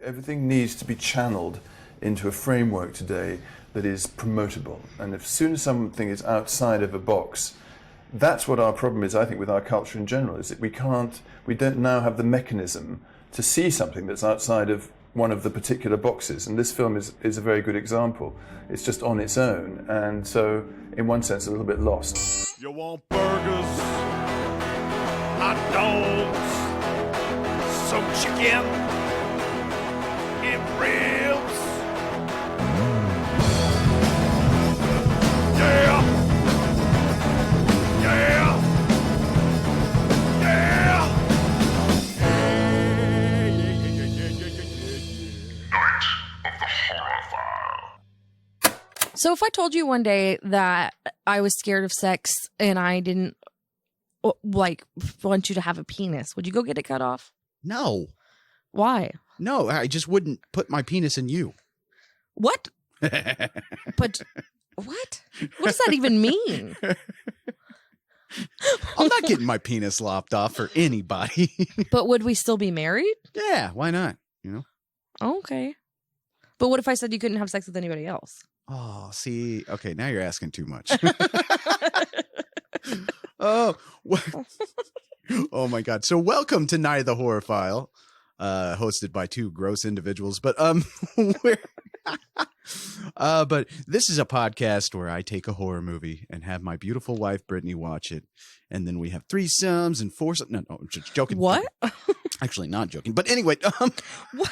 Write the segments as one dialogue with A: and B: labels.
A: Everything needs to be channeled into a framework today that is promotable. And as soon as something is outside of a box, that's what our problem is, I think, with our culture in general, is that we don't now have the mechanism to see something that's outside of one of the particular boxes. And this film is a very good example. It's just on its own, and so in one sense a little bit lost.
B: You want burgers, hot dogs, some chicken, and ribs. Yeah! Yeah! Yeah!
C: So if I told you one day that I was scared of sex and I didn't want you to have a penis, would you go get it cut off?
D: No.
C: Why?
D: No, I just wouldn't put my penis in you.
C: What? But what? What does that even mean?
D: I'm not getting my penis lopped off for anybody.
C: But would we still be married?
D: Yeah, why not? You know?
C: Okay. But what if I said you couldn't have sex with anybody else?
D: Oh, see, okay, now you're asking too much. Oh, oh my God! So, welcome to Night of the Horror File, hosted by two gross individuals. But but this is a podcast where I take a horror movie and have my beautiful wife Brittany watch it, and then we have threesomes and foursomes. No, I'm just joking.
C: What?
D: Actually, not joking. But anyway,
C: What?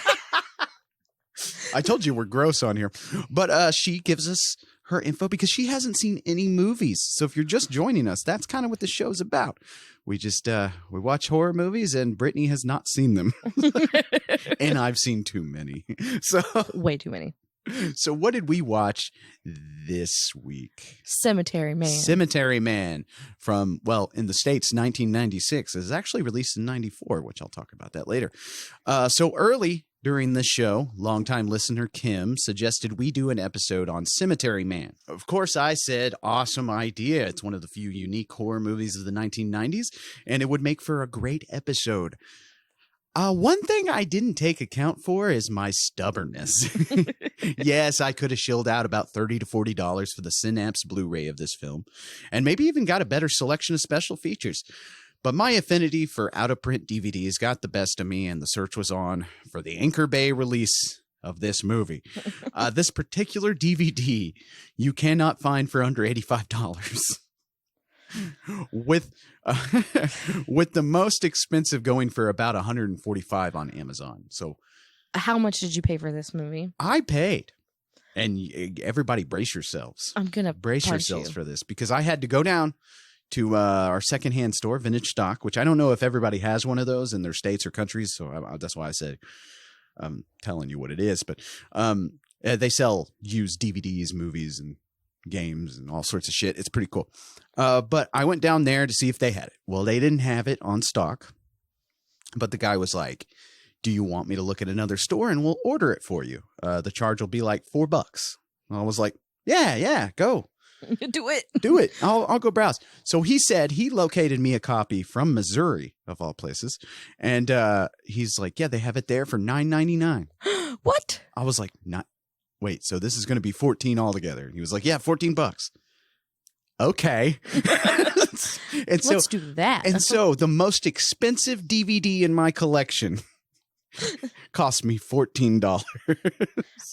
D: I told you we're gross on here, but she gives us her info because she hasn't seen any movies. So if you're just joining us, that's kind of what the show's about. We just we watch horror movies, and Brittany has not seen them, and I've seen too many. So
C: Way too many.
D: So what did we watch this week?
C: Cemetery Man.
D: Cemetery Man from, well, in the States, 1996. It was actually released in 94, which I'll talk about that later. So early during the show, longtime listener Kim suggested we do an episode on Cemetery Man. Of course, I said, awesome idea. It's one of the few unique horror movies of the 1990s, and it would make for a great episode. One thing I didn't take account for is my stubbornness. Yes, I could have shilled out about $30 to $40 for the Synapse Blu-ray of this film, and maybe even got a better selection of special features. But my affinity for out-of-print DVDs got the best of me, and the search was on for the Anchor Bay release of this movie. This particular DVD you cannot find for under $85. With the most expensive going for about $145 on Amazon. So
C: How much did you pay for this movie?
D: I paid. And everybody brace yourselves.
C: I'm going to
D: brace
C: punch
D: yourselves
C: you.
D: for this, because I had to go down to our secondhand store, Vintage Stock, which I don't know if everybody has one of those in their states or countries. So that's why I said I'm telling you what it is. But they sell used DVDs, movies, and games and all sorts of shit. It's pretty cool. But I went down there to see if they had it. Well, they didn't have it on stock. But the guy was like, do you want me to look at another store and we'll order it for you? The charge will be like $4. I was like, yeah, go.
C: Do it.
D: Do it. I'll go browse. So he said he located me a copy from Missouri, of all places. And he's like, yeah, they have it there for $9.99.
C: What?
D: I was like, wait, so this is going to be $14 altogether. And he was like, yeah, $14. Okay. And
C: Let's do that.
D: And so the most expensive DVD in my collection cost me $14.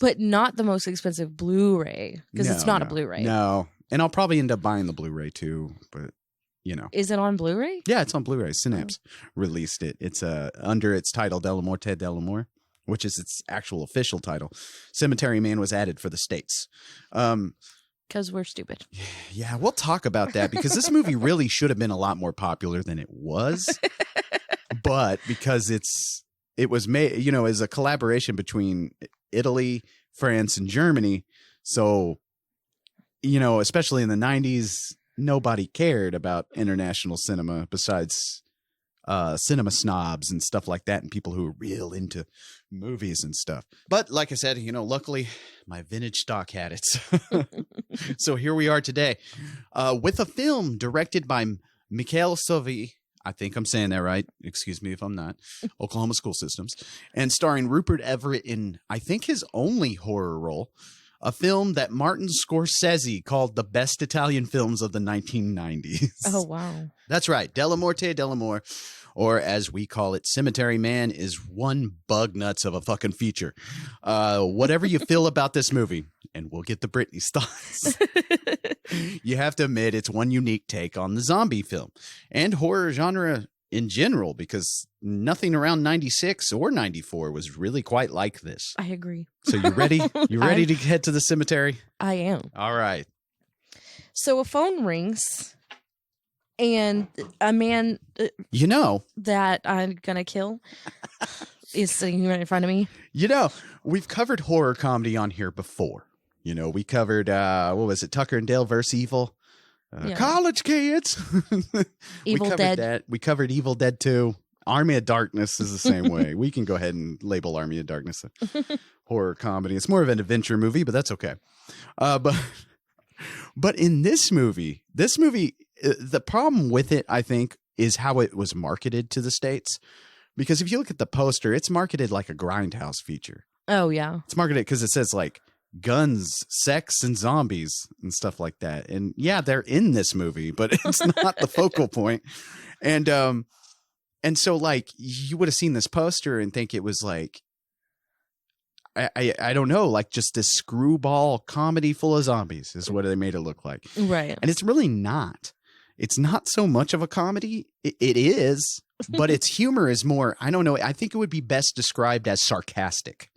C: But not the most expensive Blu-ray, because it's not a Blu-ray.
D: No. And I'll probably end up buying the Blu-ray too, but you know.
C: Is it on Blu-ray?
D: Yeah, it's on Blu-ray. Synapse released it. It's under its title, De la Morte de l'Amour, which is its actual official title. Cemetery Man was added for the States.
C: Because we're stupid.
D: Yeah, we'll talk about that, because this movie really should have been a lot more popular than it was. But because it was made, as a collaboration between Italy, France, and Germany. So, especially in the 90s, nobody cared about international cinema besides cinema snobs and stuff like that, and people who are real into movies and stuff. But like I said, luckily my Vintage Stock had it. So here we are today with a film directed by Michael Sovi, I think I'm saying that right. Excuse me if I'm not. Oklahoma School Systems. And starring Rupert Everett in, I think, his only horror role, a film that Martin Scorsese called the best Italian films of the 1990s.
C: Oh, wow.
D: That's right. Della Morte, Dellamore, or as we call it, Cemetery Man, is one bug nuts of a fucking feature. Whatever you feel about this movie, and we'll get the Britney's thoughts, you have to admit it's one unique take on the zombie film and horror genre in general, because nothing around 96 or 94 was really quite like this.
C: I agree.
D: So you ready? You ready to head to the cemetery?
C: I am.
D: All right.
C: So a phone rings, and a man
D: You know,
C: that I'm going to kill is sitting right in front of me.
D: We've covered horror comedy on here before. We covered, what was it, Tucker and Dale vs. Evil?
C: Yeah.
D: College kids.
C: Evil
D: we covered
C: Dead.
D: That. We covered Evil Dead 2. Army of Darkness is the same way. We can go ahead and label Army of Darkness a horror comedy. It's more of an adventure movie, but that's okay. But in this movie, the problem with it, I think, is how it was marketed to the States. Because if you look at the poster, it's marketed like a Grindhouse feature.
C: Oh, yeah.
D: It's marketed because it says like guns, sex, and zombies and stuff like that. And yeah, they're in this movie, but it's not the focal point. And so like you would have seen this poster and think it was like, I don't know, like just this screwball comedy full of zombies is what they made it look like.
C: Right.
D: And it's really not. It's not so much of a comedy. It is, but its humor is more, I don't know. I think it would be best described as sarcastic.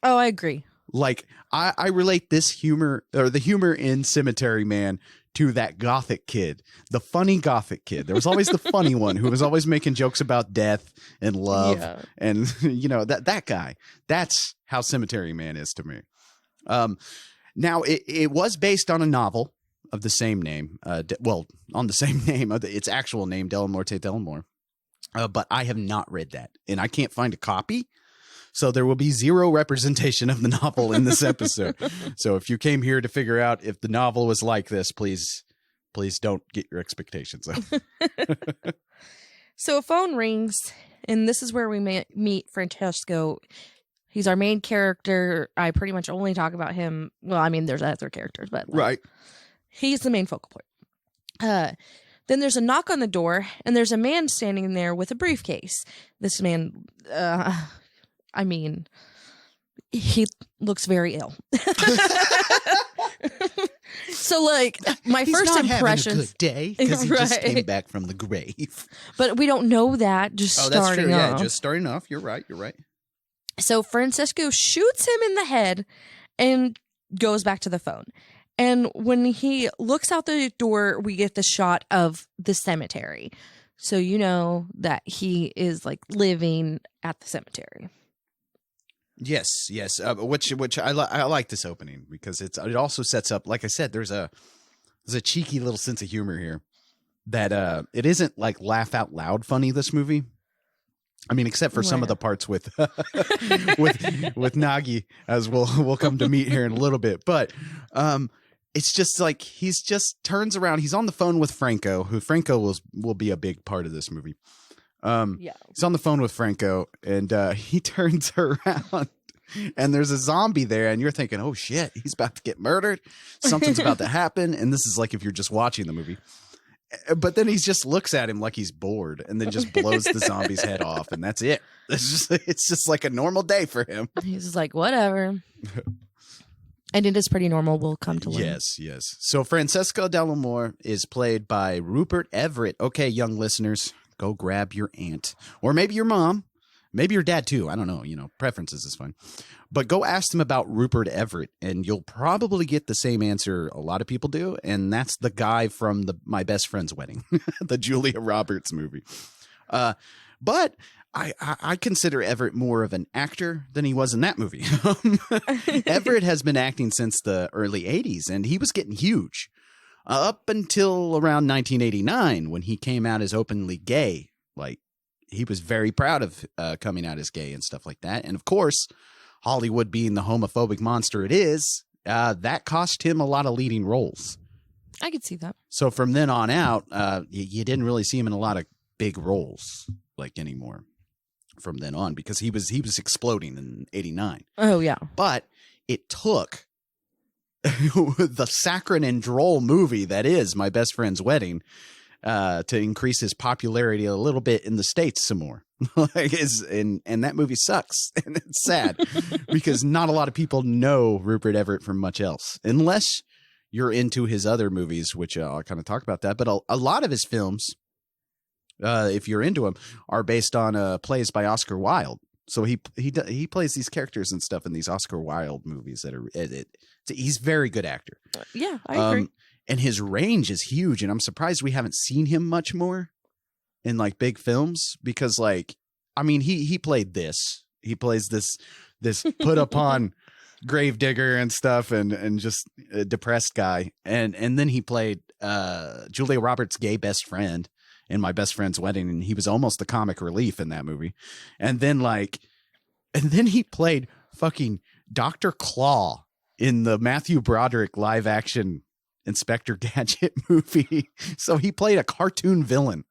C: Oh, I agree.
D: Like I relate this humor, or the humor in Cemetery Man, to that gothic kid, the funny gothic kid. There was always the funny one who was always making jokes about death and love.
C: Yeah.
D: And that guy, that's how Cemetery Man is to me. Now it was based on a novel of the same name. On the same name of its actual name, Della Morte Dellamore. But I have not read that, and I can't find a copy. So there will be zero representation of the novel in this episode. So if you came here to figure out if the novel was like this, please don't get your expectations up.
C: So a phone rings, and this is where we meet Francesco. He's our main character. I pretty much only talk about him. Well, I mean, there's other characters, but
D: Right.
C: he's the main focal point. Then there's a knock on the door, and there's a man standing there with a briefcase. This man, he looks very ill. So, like, my
D: He's
C: first
D: not
C: impressions,
D: having a good day because he just
C: Right.
D: came back from the grave.
C: but we don't know that. Just starting off.
D: Yeah, just starting off. You're right.
C: So Francesco shoots him in the head and goes back to the phone. And when he looks out the door, we get the shot of the cemetery. So you know that he is like living at the cemetery.
D: Yes. Which I like this opening because it also sets up, like I said, there's a cheeky little sense of humor here that it isn't like laugh out loud funny, this movie. I mean, except for some of the parts with with Nagi, as we'll come to meet here in a little bit. But it's just like he's just turns around. He's on the phone with Franco, who Franco will be a big part of this movie.
C: Yeah.
D: He's on the phone with Franco, and he turns around, and there's a zombie there, and you're thinking, oh shit, he's about to get murdered. Something's about to happen. And this is like if you're just watching the movie. But then he just looks at him like he's bored, and then just blows the zombie's head off, and that's it. It's just like a normal day for him.
C: He's just like, whatever. And it is pretty normal. We'll come to learn.
D: Yes. So Francesco Dellamore is played by Rupert Everett. Okay, young listeners, go grab your aunt, or maybe your mom, maybe your dad too. I don't know. Preferences is fine. But go ask them about Rupert Everett, and you'll probably get the same answer a lot of people do, and that's the guy from My Best Friend's Wedding, the Julia Roberts movie. But I consider Everett more of an actor than he was in that movie. Everett has been acting since the early 80s, and he was getting huge up until around 1989 when he came out as openly gay. Like, he was very proud of coming out as gay and stuff like that. And of course, Hollywood being the homophobic monster it is, that cost him a lot of leading roles.
C: I could see that.
D: So from then on out, you didn't really see him in a lot of big roles like anymore from then on, because he was exploding in 89.
C: Oh yeah.
D: But it took the saccharine and droll movie that is My Best Friend's Wedding to increase his popularity a little bit in the States some more. And that movie sucks, and it's sad because not a lot of people know Rupert Everett from much else, unless you're into his other movies, which I'll kind of talk about that. But a lot of his films, if you're into them, are based on plays by Oscar Wilde. So he plays these characters and stuff in these Oscar Wilde movies that are he's a very good actor.
C: Yeah, I agree.
D: And his range is huge, and I'm surprised we haven't seen him much more in like big films, because like, I mean, he played this. He plays this put upon gravedigger and stuff, and just a depressed guy. And then he played Julia Roberts' gay best friend in My Best Friend's Wedding, and he was almost the comic relief in that movie. And then he played fucking Dr. Claw in the Matthew Broderick live action Inspector Gadget movie. So he played a cartoon villain.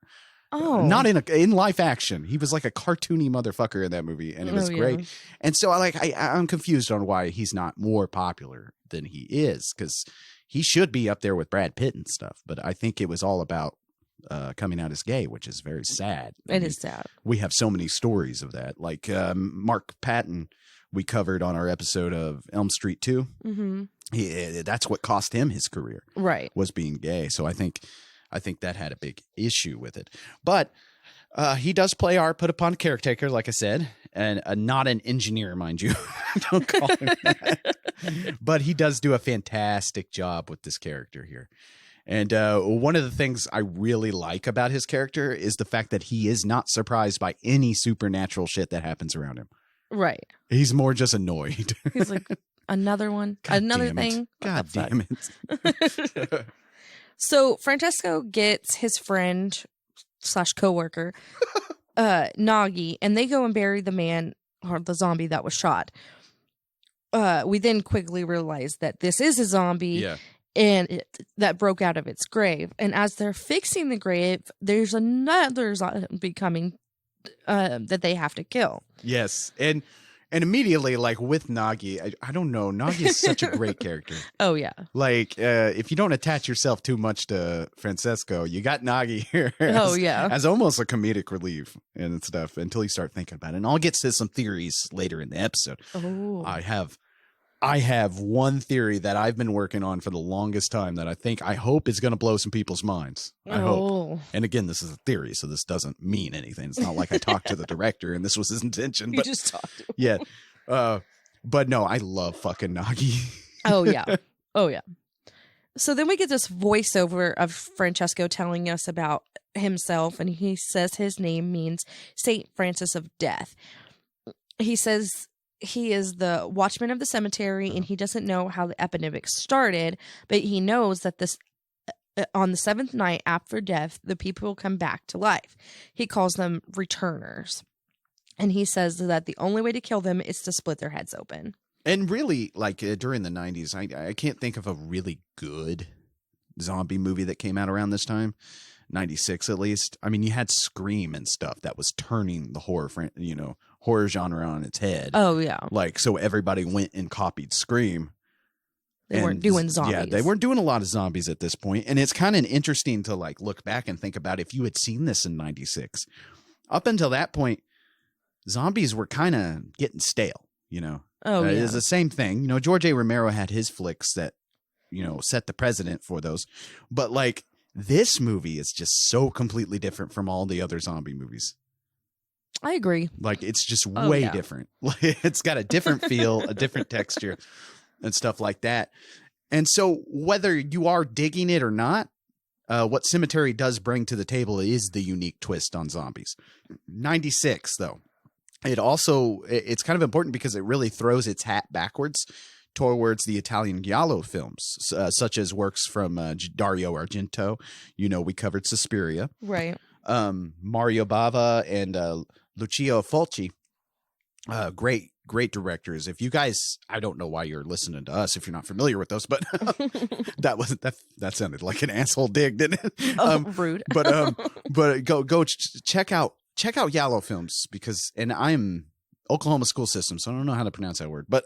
C: Oh,
D: Not in live action. He was like a cartoony motherfucker in that movie, and it was great.
C: Yeah.
D: And so I'm confused on why he's not more popular than he is, because he should be up there with Brad Pitt and stuff. But I think it was all about coming out as gay, which is very sad.
C: It is sad.
D: We have so many stories of that. Like Mark Patton, we covered on our episode of Elm Street 2.
C: Mm-hmm.
D: That's what cost him his career,
C: Right.
D: was being gay. So I think that had a big issue with it. But he does play our put upon caretaker, like I said, and not an engineer, mind you. Don't call him that. But he does do a fantastic job with this character here. And one of the things I really like about his character is the fact that he is not surprised by any supernatural shit that happens around him.
C: Right.
D: He's more just annoyed.
C: He's like, another one,
D: God
C: another
D: damn it.
C: thing. What
D: God
C: the fuck?
D: damn it.
C: So Francesco gets his friend / coworker, Nagi, and they go and bury the man or the zombie that was shot. We then quickly realize that this is a zombie.
D: Yeah.
C: And that broke out of its grave. And as they're fixing the grave, there's another zombie coming that they have to kill.
D: Yes. And immediately, like with Nagi, I don't know. Nagi is such a great character.
C: Oh, yeah.
D: Like, if you don't attach yourself too much to Francesco, you got Nagi here
C: Oh, yeah.
D: as almost a comedic relief and stuff until you start thinking about it. And I'll get to some theories later in the episode.
C: Oh.
D: I have one theory that I've been working on for the longest time that I hope is going to blow some people's minds. I hope. And again, this is a theory, so this doesn't mean anything. It's not like I talked to the director and this was his intention.
C: You
D: But
C: just talked to him.
D: yeah. But no, I love fucking Nagi.
C: Oh, yeah. Oh, yeah. So then we get this voiceover of Francesco telling us about himself, and he says his name means Saint Francis of Death. He says he is the watchman of the cemetery, and he doesn't know how the epidemic started, but he knows that this on the seventh night after death, the people will come back to life. He calls them returners. And he says that the only way to kill them is to split their heads open.
D: And really, like during the 90s, I can't think of a really good zombie movie that came out around this time. 96 at least. I mean, you had Scream and stuff that was turning the horror genre on its head.
C: Oh, yeah.
D: Like, so everybody went and copied Scream.
C: They weren't doing zombies.
D: Yeah, they weren't doing a lot of zombies at this point. And it's kind of interesting to like look back and think about if you had seen this in 96. Up until that point, zombies were kind of getting stale, you know.
C: Oh, yeah.
D: It's the same thing. You know, George A. Romero had his flicks that, you know, set the precedent for those. But like, this movie is just so completely different from all the other zombie movies.
C: I agree.
D: Like, it's just
C: Oh,
D: way
C: yeah.
D: different. Like, it's got a different feel, a different texture, and stuff like that. And so, whether you are digging it or not, what Cemetery does bring to the table is the unique twist on zombies. 96, though. It's kind of important because it really throws its hat backwards towards the Italian giallo films, such as works from Dario Argento. You know, we covered Suspiria.
C: Right.
D: Mario Bava and Lucio Fulci, great great directors. If you guys, I don't know why you're listening to us if you're not familiar with those, but that sounded like an asshole dig, didn't it?
C: Rude.
D: But go check out Yellow Films, because, and I'm Oklahoma school system, so I don't know how to pronounce that word, but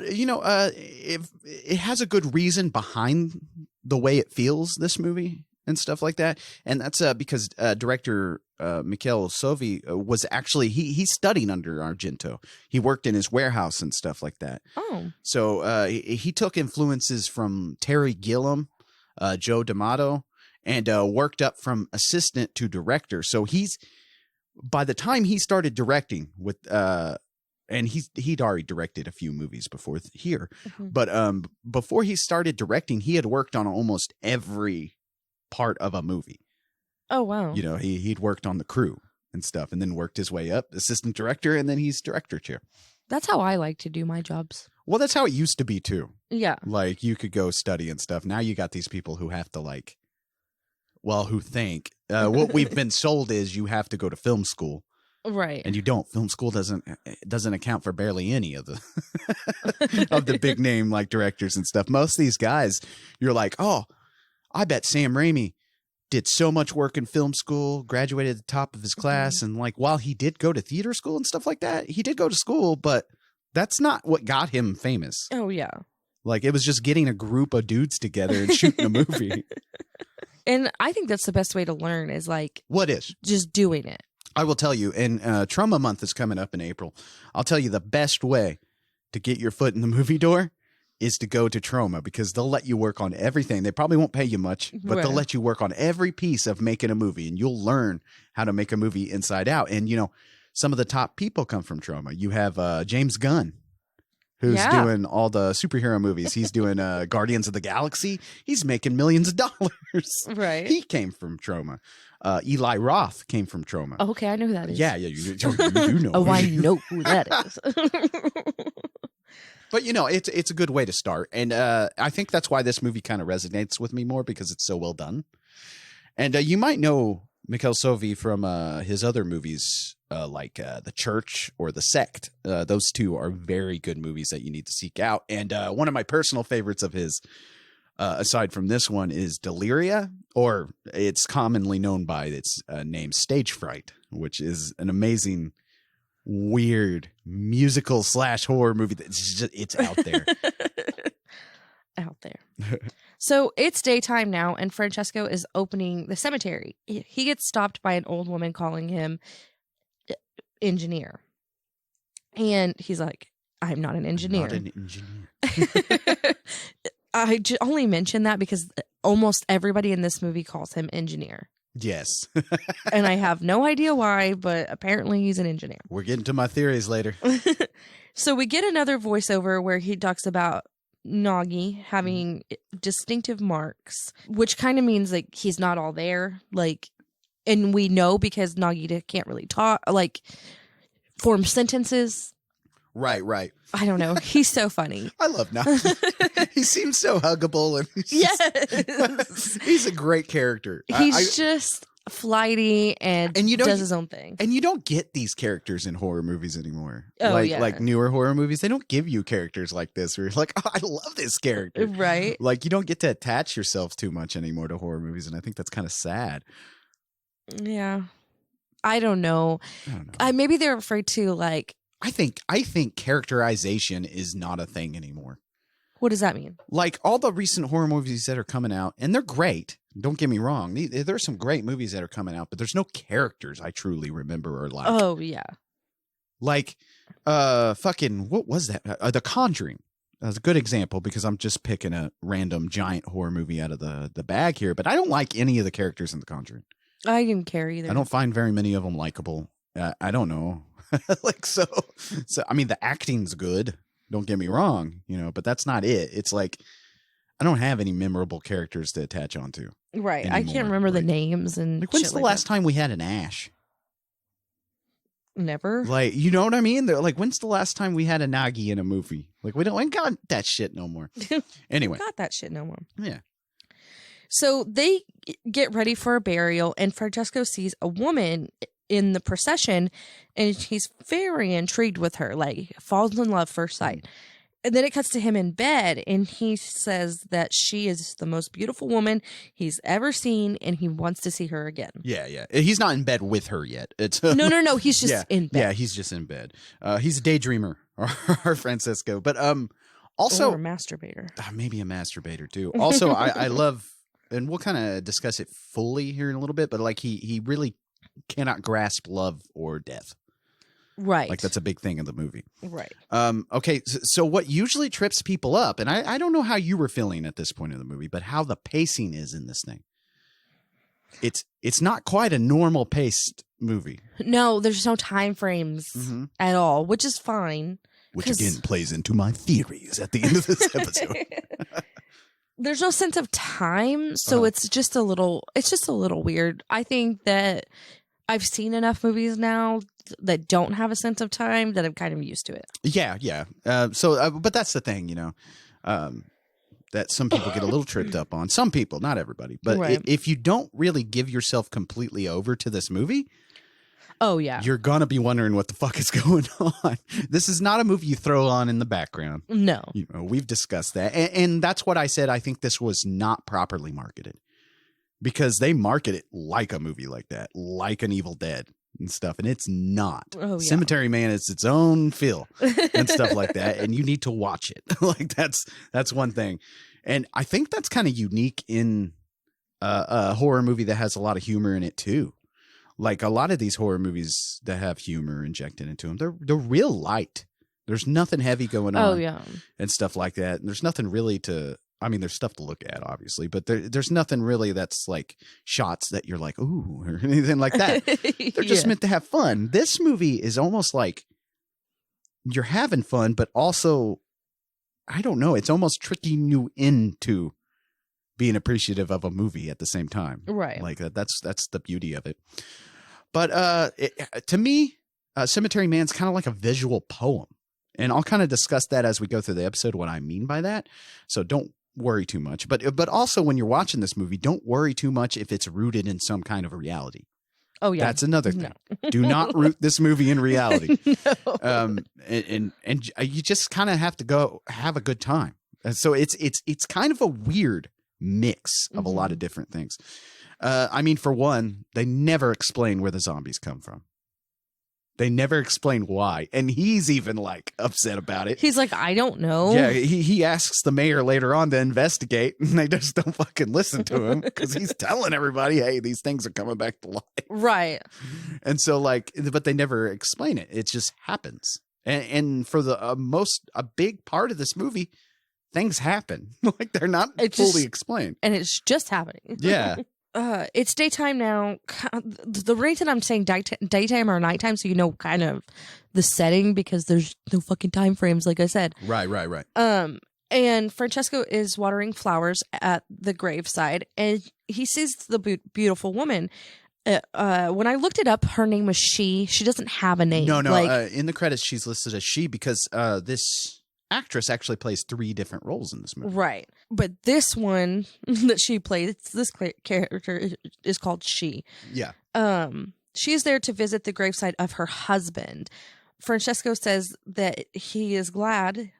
D: if it has a good reason behind the way it feels, this movie and stuff like that, and that's because director Mikhail Sovi was actually he studied under Argento. He worked in his warehouse and stuff like that.
C: Oh,
D: So he took influences from Terry Gilliam, Joe D'Amato, and worked up from assistant to director. So by the time he started directing with and he'd already directed a few movies before here, but before he started directing, he had worked on almost every part of a movie.
C: oh wow.
D: You know, he'd worked on the crew and stuff, and then worked his way up, assistant director, and then he's director chair.
C: That's how I like to do my jobs.
D: Well, that's how it used to be too.
C: Yeah.
D: Like, you could go study and stuff. Now you got these people who have to who think what we've been sold is you have to go to film school,
C: Right.
D: and you don't. Film school doesn't account for barely any of the of the big name directors and stuff. Most of these guys, you're like, oh, I bet Sam Raimi did so much work in film school, graduated at the top of his class, and while he did go to theater school and stuff like that, he did go to school, but that's not what got him famous.
C: Oh yeah.
D: It was just getting a group of dudes together and shooting a movie.
C: And I think that's the best way to learn is
D: What is?
C: just doing it.
D: I will tell you, and Trauma Month is coming up in April. I'll tell you the best way to get your foot in the movie door is to go to Trauma, because they'll let you work on everything. They probably won't pay you much, but they'll
C: Right.
D: let you work on every piece of making a movie, and you'll learn how to make a movie inside out. And, some of the top people come from Trauma. You have James Gunn, who's
C: Yeah.
D: doing all the superhero movies. He's doing Guardians of the Galaxy. He's making millions of dollars.
C: Right.
D: He came from Trauma. Eli Roth came from Trauma.
C: Okay, I know who that is.
D: Yeah, you know.
C: Oh, I know who that is.
D: But it's a good way to start, and I think that's why this movie kind of resonates with me more, because it's so well done. And you might know Mikhail Sovi from his other movies, like The Church or The Sect. Those two are very good movies that you need to seek out. And one of my personal favorites of his, aside from this one, is Deliria, or it's commonly known by its name, Stage Fright, which is an amazing, weird musical / horror movie. It's out there.
C: Out there. So it's daytime now, and Francesco is opening the cemetery. He gets stopped by an old woman calling him engineer. And he's like, I'm not an engineer.
D: Not an engineer.
C: I only mention that because almost everybody in this movie calls him engineer.
D: Yes.
C: And I have no idea why, but apparently he's an engineer.
D: We're getting to my theories later.
C: So we get another voiceover where he talks about Nagi having distinctive marks, which kind of means he's not all there. And we know because Nagi can't really talk, form sentences.
D: Right.
C: I don't know. He's so funny.
D: I love Nagi. He seems so huggable, and he's a great character.
C: He's just flighty and does his own thing.
D: And you don't get these characters in horror movies anymore.
C: Oh,
D: like newer horror movies, they don't give you characters like this where you're like, oh, I love this character.
C: Right.
D: You don't get to attach yourself too much anymore to horror movies, and I think that's kind of sad.
C: Yeah. I don't know. Maybe they're afraid to
D: I think characterization is not a thing anymore.
C: What does that mean?
D: All the recent horror movies that are coming out, and they're great. Don't get me wrong. There's some great movies that are coming out, but there's no characters I truly remember or like.
C: Oh, yeah.
D: What was that? The Conjuring. That's a good example because I'm just picking a random giant horror movie out of the bag here, but I don't like any of the characters in The Conjuring.
C: I didn't care either.
D: I don't find very many of them likable. I don't know. So I mean, the acting's good. Don't get me wrong, but that's not it. It's I don't have any memorable characters to attach onto.
C: Right.
D: Anymore.
C: I can't remember the names and
D: when's the last time we had an Ash?
C: Never.
D: You know what I mean? They're when's the last time we had a Nagi in a movie? We ain't got that shit no more. Anyway.
C: Got that shit no more.
D: Yeah.
C: So they get ready for a burial, and Francesco sees a woman in the procession, and he's very intrigued with her, like falls in love first sight. And then it cuts to him in bed, and he says that she is the most beautiful woman he's ever seen, and he wants to see her again.
D: Yeah, yeah. He's not in bed with her yet. It's
C: No. He's just
D: yeah,
C: in bed.
D: Yeah, he's just in bed. He's a daydreamer, our Francesco. But also
C: or a masturbator.
D: maybe a masturbator too. Also, I love, and we'll kind of discuss it fully here in a little bit. But like he really cannot grasp love or death.
C: Right.
D: Like that's a big thing in the movie.
C: Right.
D: Okay, so what usually trips people up, and I don't know how you were feeling at this point in the movie, but how the pacing is in this thing. It's not quite a normal paced movie.
C: No, there's no time frames at all, which is fine.
D: Which
C: 'Cause-
D: again plays into my theories at the end of this episode.
C: There's no sense of time, so it's just a little weird. I think that I've seen enough movies now that don't have a sense of time that I'm kind of used to it.
D: Yeah. But that's the thing, that some people get a little tripped up on. Some people, not everybody. But
C: Right.
D: if you don't really give yourself completely over to this movie,
C: Oh yeah.
D: you're going to be wondering what the fuck is going on. This is not a movie you throw on in the background.
C: No.
D: We've discussed that. And that's what I said. I think this was not properly marketed because they market it like a movie like that, like an Evil Dead and stuff. And it's not.
C: Oh, yeah.
D: Cemetery Man is its own feel and stuff like that. And you need to watch it. Like that's one thing. And I think that's kind of unique in a horror movie that has a lot of humor in it too. Like a lot of these horror movies that have humor injected into them, they're real light. There's nothing heavy going on.
C: Oh yeah.
D: And stuff like that. And there's nothing really there's stuff to look at, obviously, but there's nothing really that's like shots that you're like, ooh, or anything like that. They're just meant to have fun. This movie is almost like you're having fun, but also, I don't know, it's almost tricking you into being appreciative of a movie at the same time.
C: Right.
D: Like that's the beauty of it. But to me, Cemetery Man's kind of like a visual poem. And I'll kind of discuss that as we go through the episode, what I mean by that. So don't worry too much. But also when you're watching this movie, don't worry too much if it's rooted in some kind of a reality.
C: Oh yeah.
D: That's another thing. Do not root this movie in reality.
C: No.
D: And you just kind of have to go have a good time. And so it's kind of a weird mix of a lot of different things. I mean, for one, they never explain where the zombies come from. They never explain why. And he's even like upset about it.
C: He's like, I don't know.
D: Yeah, he asks the mayor later on to investigate, and they just don't fucking listen to him because he's telling everybody, hey, these things are coming back to life.
C: Right.
D: And so, like, but they never explain it. It just happens. And for a big part of this movie, things happen. Like, they're not fully explained.
C: And it's just happening.
D: Yeah.
C: It's daytime now. The reason I'm saying daytime or nighttime, so you know kind of the setting, because there's no fucking time frames, like I said.
D: Right.
C: And Francesco is watering flowers at the graveside, and he sees the beautiful woman. When I looked it up, her name was she. She doesn't have a name.
D: No.
C: Like,
D: In the credits, she's listed as she because this actress actually plays 3 different roles in this movie.
C: right. But this one that she plays, this character is called she.
D: Yeah.
C: She is there to visit the gravesite of her husband. Francesco says that he is glad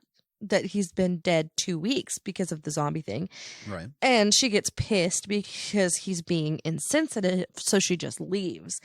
C: that he's been dead 2 weeks because of the zombie thing.
D: Right.
C: And she gets pissed because he's being insensitive, so she just leaves.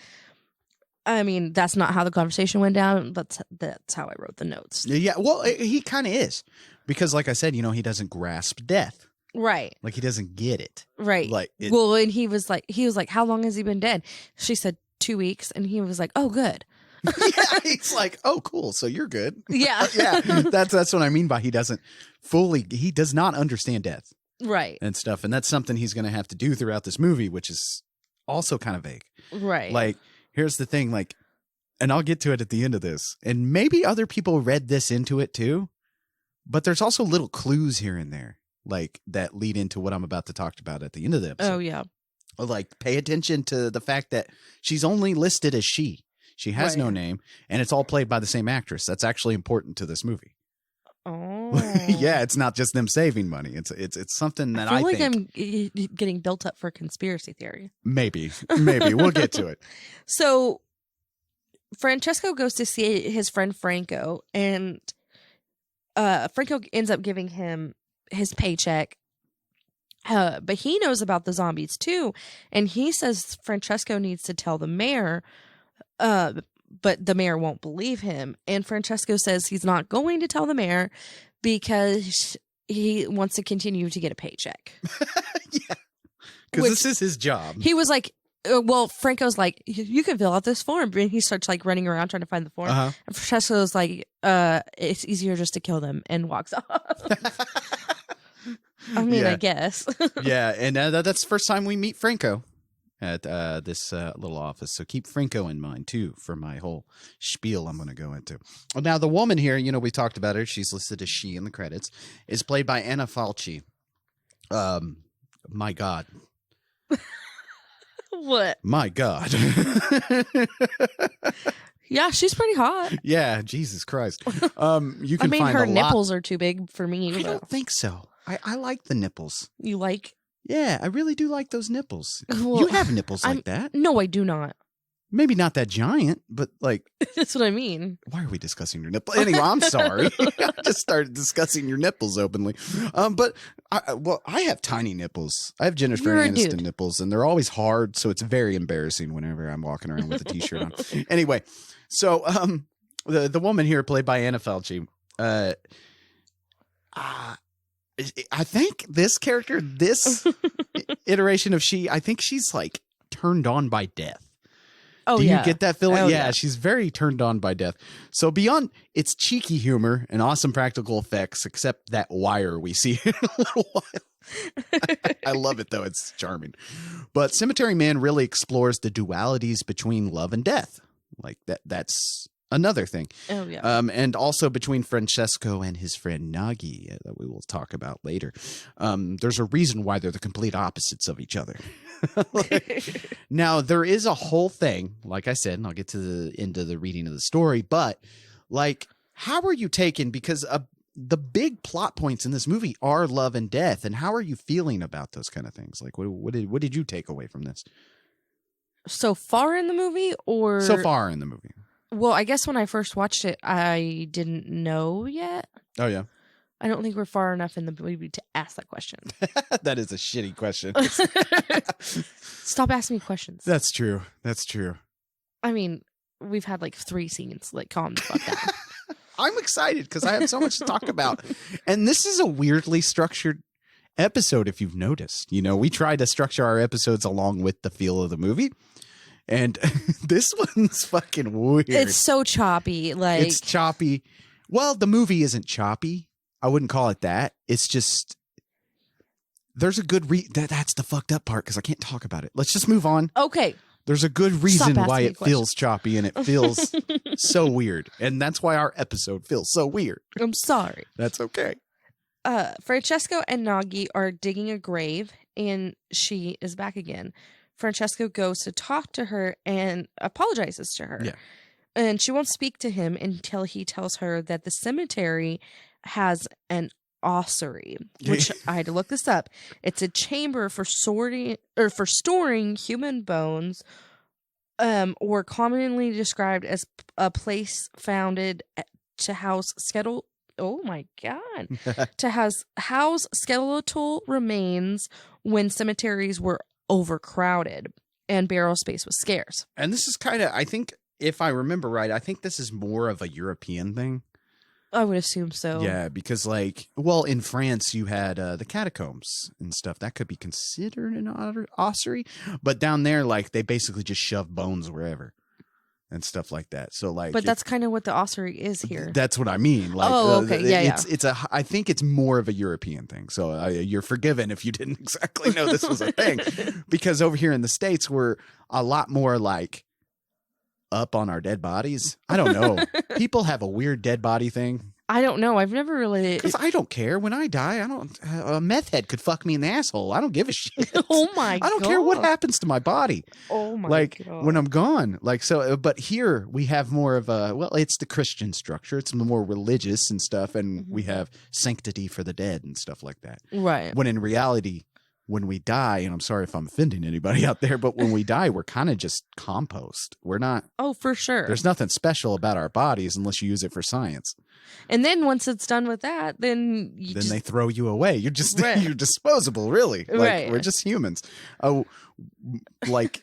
C: I mean, that's not how the conversation went down, but that's how I wrote the notes.
D: Yeah. Well, he kind of is because, like I said, he doesn't grasp death.
C: Right.
D: Like he doesn't get it.
C: Right.
D: Like
C: well, and he was like, how long has he been dead? She said 2 weeks, and he was like, oh, good.
D: Yeah, he's like, oh, cool. So you're good.
C: Yeah.
D: Yeah. That's what I mean by he does not understand death
C: Right.
D: and stuff. And that's something he's going to have to do throughout this movie, which is also kind of vague.
C: Right.
D: Like, here's the thing, like, and I'll get to it at the end of this, and maybe other people read this into it too, but there's also little clues here and there, like, that lead into what I'm about to talk about at the end of the episode.
C: Oh, yeah.
D: Like, pay attention to the fact that she's only listed as she. She has no name, and it's all played by the same actress. That's actually important to this movie.
C: Oh.
D: Yeah, it's not just them saving money. It's something that I
C: feel like
D: think
C: I'm getting built up for conspiracy theory.
D: maybe we'll get to it.
C: So Francesco goes to see his friend Franco, and Franco ends up giving him his paycheck. But he knows about the zombies too, and he says Francesco needs to tell the mayor, but the mayor won't believe him. And Francesco says he's not going to tell the mayor because he wants to continue to get a paycheck.
D: Yeah. Because this is his job.
C: He was like, well, Franco's like, you can fill out this form. And he starts like running around trying to find the form.
D: Uh-huh.
C: And Francesco's like, it's easier just to kill them, and walks off. I mean,
D: Yeah.
C: I guess.
D: Yeah, and that's the first time we meet Franco at this little office. So keep Franco in mind, too, for my whole spiel I'm going to go into. Now, the woman here, we talked about her. She's listed as she in the credits, is played by Anna Falchi. My God.
C: What?
D: My God.
C: Yeah, she's pretty hot.
D: Yeah, Jesus Christ. You can
C: I mean,
D: find
C: her
D: a lot.
C: nipples are too big for me.
D: I
C: But
D: don't think so. I like the nipples.
C: you like?
D: Yeah, I really do like those nipples.
C: Well,
D: You have nipples
C: I'm-
D: like that.
C: No, I do not.
D: Maybe not that giant, but like,
C: That's what I mean.
D: why are we discussing your nipples? Anyway, I'm sorry. I just started discussing your nipples openly. But I have tiny nipples. I have Jennifer
C: You're a
D: Aniston
C: dude.
D: nipples, and they're always hard, so it's very embarrassing whenever I'm walking around with a t-shirt on. Anyway, so the woman here played by Anna Falchi, I think this character, this iteration of she, I think she's like turned on by death.
C: Oh,
D: Do
C: yeah.
D: you get that feeling?
C: Oh,
D: yeah,
C: yeah.
D: she's very turned on by death. So beyond its cheeky humor and awesome practical effects, except that wire we see in a little while. I love it, though. It's charming. But Cemetery Man really explores the dualities between love and death. Like that's another thing.
C: Oh, yeah.
D: And also between Francesco and his friend Nagi that we will talk about later. There's a reason why they're the complete opposites of each other. Now, there is a whole thing, like I said, and I'll get to the end of the reading of the story, but like, how are you taken? Because the big plot points in this movie are love and death. And how are you feeling about those kind of things? Like, what did you take away from this?
C: So far in the movie, or
D: So far in the movie.
C: Well, I guess when I first watched it, I didn't know yet.
D: Oh, yeah.
C: I don't think we're far enough in the movie to ask that question.
D: That is a shitty question.
C: Stop asking me questions.
D: That's true. That's true.
C: I mean, we've had like 3 scenes. Like, calm the fuck down.
D: I'm excited because I have so much to talk about. And this is a weirdly structured episode, if you've noticed. We try to structure our episodes along with the feel of the movie. And this one's fucking weird.
C: It's so choppy. Like,
D: It's choppy. Well, the movie isn't choppy. I wouldn't call it that. It's just there's a good that's the fucked up part because I can't talk about it. Let's just move on.
C: okay.
D: There's a good reason
C: asking
D: why
C: me
D: it feels choppy and it feels so weird. And that's why our episode feels so weird.
C: I'm sorry.
D: That's okay.
C: Francesco and Nagi are digging a grave, and she is back again. Francesco goes to talk to her and apologizes to her.
D: Yeah.
C: And she won't speak to him until he tells her that the cemetery has an ossuary, which I had to look this up. It's a chamber for storing human bones, or commonly described as a place founded to house skeletal. Oh my god! To house skeletal remains when cemeteries were overcrowded and burial space was scarce.
D: And this is kind of, I think, if I remember right, I think this is more of a European thing.
C: I would assume so.
D: Yeah, because in France you had the catacombs and stuff. That could be considered an ossuary. But down there, they basically just shove bones wherever and stuff like that. So
C: But that's kind of what the ossuary is here.
D: That's what I mean.
C: Okay. Yeah.
D: I think it's more of a European thing. So you're forgiven if you didn't exactly know this was a thing. Because over here in the States, we're a lot more up on our dead bodies. I don't know. People have a weird dead body thing.
C: I don't know. I've never really.
D: Because I don't care. When I die, I don't. A meth head could fuck me in the asshole. I don't give a shit.
C: Oh my god.
D: I don't care what happens to my body.
C: Oh my god.
D: When I'm gone. But here we have more of it's the Christian structure. It's more religious and stuff. And we have sanctity for the dead and stuff like that.
C: Right.
D: When in reality, when we die, and I'm sorry if I'm offending anybody out there, but when we die, we're kind of just compost. We're not.
C: Oh, for sure.
D: There's nothing special about our bodies unless you use it for science.
C: And then once it's done with that, then
D: They throw you away. You're just
C: Right.
D: you're disposable, really. Like
C: Right.
D: we're just humans. Oh, like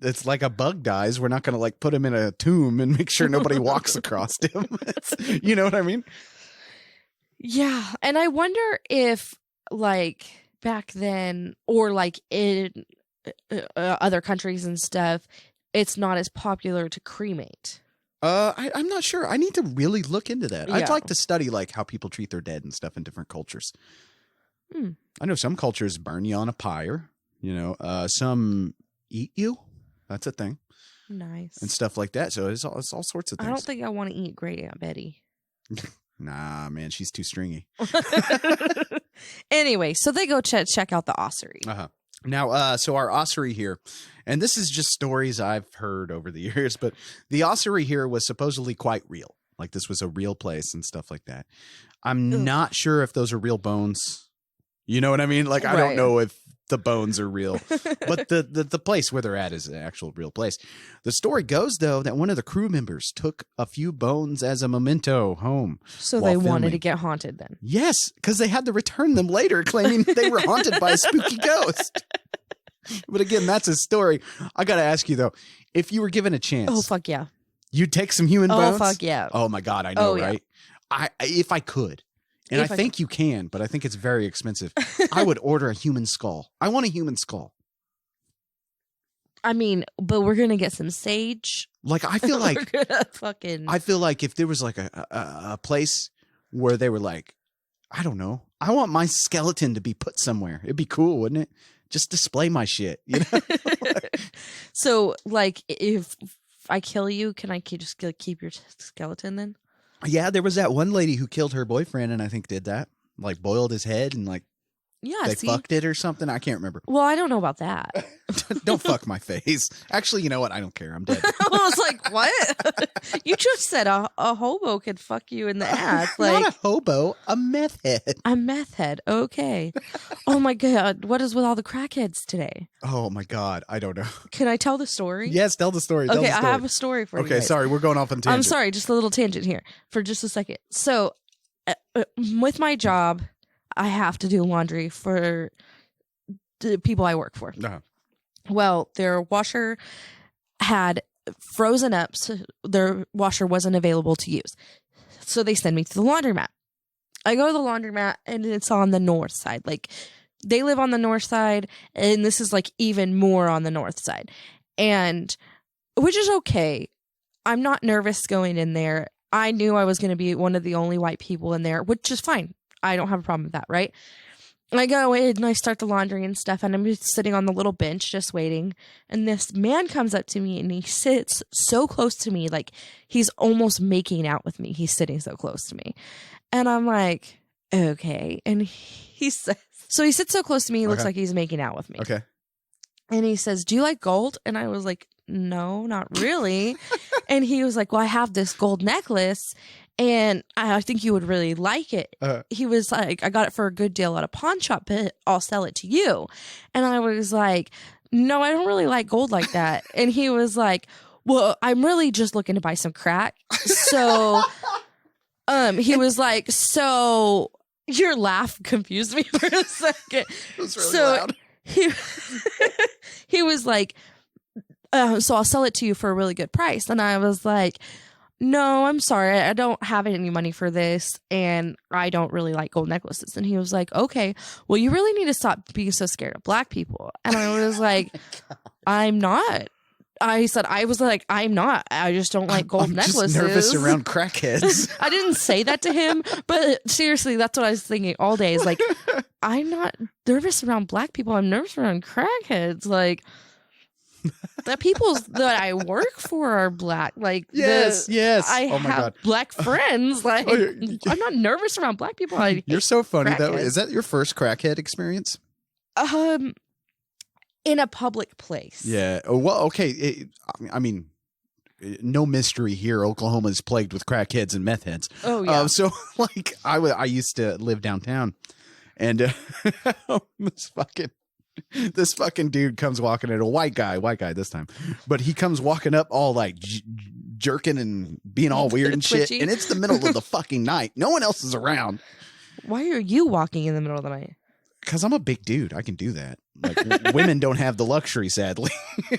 D: it's like a bug dies. We're not going to like put him in a tomb and make sure nobody walks across him. You know what I mean?
C: Yeah. And I wonder if, like, back then or like in other countries and stuff, it's not as popular to cremate.
D: I'm not sure. I need to really look into that. I'd
C: Yeah.
D: like to study like how people treat their dead and stuff in different cultures.
C: Hmm.
D: I know some cultures burn you on a pyre. You know, some eat you. That's a thing,
C: Nice.
D: and stuff like that. So it's all sorts of
C: I
D: things.
C: don't think I want to eat Great Aunt Betty.
D: Nah, man, she's too stringy.
C: Anyway, so they go check out the ossuary.
D: Now, so our ossuary here, and this is just stories I've heard over the years, but the ossuary here was supposedly quite real. Like this was a real place and stuff like that. I'm
C: Ugh.
D: not sure if those are real bones. You know what I mean? Like I don't
C: Right.
D: know if the bones are real, but the place where they're at is an actual real place. The story goes though that one of the crew members took a few bones as a memento home.
C: So
D: while
C: they wanted
D: filming.
C: to get haunted then.
D: Yes, because they had to return them later, claiming they were haunted by a spooky ghost. But again, that's a story. I got to ask you though, if you were given a chance,
C: Oh, fuck yeah.
D: you'd take some human
C: Oh,
D: bones?
C: fuck yeah.
D: Oh my God, I know,
C: Oh, yeah.
D: right? If I could, and
C: If
D: I
C: I
D: think you can, but I think it's very expensive. I would order a human skull. I want a human skull.
C: I mean, but we're going to get some sage.
D: Like I feel like
C: We're gonna fucking.
D: I feel like if there was like a place where they were like, I don't know, I want my skeleton to be put somewhere. It'd be cool, wouldn't it? Just display my shit, you know?
C: So, like, if I kill you, can I just keep your skeleton then?
D: Yeah, there was that one lady who killed her boyfriend and I think did that. Like boiled his head and like
C: Yeah,
D: they
C: see?
D: fucked it or something. I can't remember.
C: Well, I don't know about that.
D: Don't fuck my face. Actually, you know what? I don't care. I'm dead.
C: I was like, what? You just said a hobo could fuck you in the ass.
D: Not
C: Like,
D: a hobo, a meth head.
C: a meth head. Okay. Oh my God. What is with all the crackheads today?
D: Oh my God. I don't know.
C: Can I tell the story?
D: Yes, tell the story. Tell
C: Okay,
D: the
C: I
D: story.
C: have a story for you.
D: Okay,
C: guys.
D: sorry. We're going off on tangent.
C: I'm sorry, just a little tangent here for just a second. So, with my job, I have to do laundry for the people I work for.
D: Uh-huh.
C: Well, their washer had frozen up, so their washer wasn't available to use. So they send me to the laundromat. I go to the laundromat, and it's on the north side. Like, they live on the north side, and this is like even more on the north side. And which is okay. I'm not nervous going in there. I knew I was going to be one of the only white people in there, which is fine. I don't have a problem with that, right? I go in and I start the laundry and stuff, and I'm just sitting on the little bench just waiting. And this man comes up to me and he sits so close to me, like he's almost making out with me. He's sitting so close to me. And I'm like, okay. And he says, so he sits so close to me, he looks
D: Okay.
C: like he's making out with me.
D: Okay.
C: And he says, do you like gold? And I was like, no, not really. And he was like, well, I have this gold necklace and I think you would really like it. He was like, I got it for a good deal at a pawn shop, but I'll sell it to you. And I was like, no, I don't really like gold like that. And he was like, well, I'm really just looking to buy some crack. So he was like, so your laugh confused me for a second.
D: It was really
C: So
D: loud.
C: he was like, so I'll sell it to you for a really good price. And I was like, no, I'm sorry. I don't have any money for this. And I don't really like gold necklaces. And he was like, okay, well, you really need to stop being so scared of black people. And I was like, I'm not. I said, I'm not. I just don't like gold
D: I'm
C: necklaces.
D: just nervous around crackheads.
C: I didn't say that to him, but seriously, that's what I was thinking all day. Is like, I'm not nervous around black people. I'm nervous around crackheads. Like, the people that I work for are black. Like,
D: yes.
C: I
D: Oh my
C: have
D: God.
C: black friends. Like,
D: Oh, you're-
C: I'm not nervous around black people. I
D: You're so funny though.
C: crackheads.
D: Is that your first crackhead experience?
C: In a public place.
D: Yeah. Oh, well, okay. I mean, no mystery here. Oklahoma is plagued with crackheads and meth heads.
C: Oh yeah.
D: So, like, I used to live downtown, And this fucking dude comes walking in, a white guy this time, but he comes walking up all like jerking and being all weird and shit.
C: Twitchy.
D: And it's the middle of the fucking night. No one else is around.
C: Why are you walking in the middle of the night?
D: Because I'm a big dude. I can do that. Like women don't have the luxury, sadly.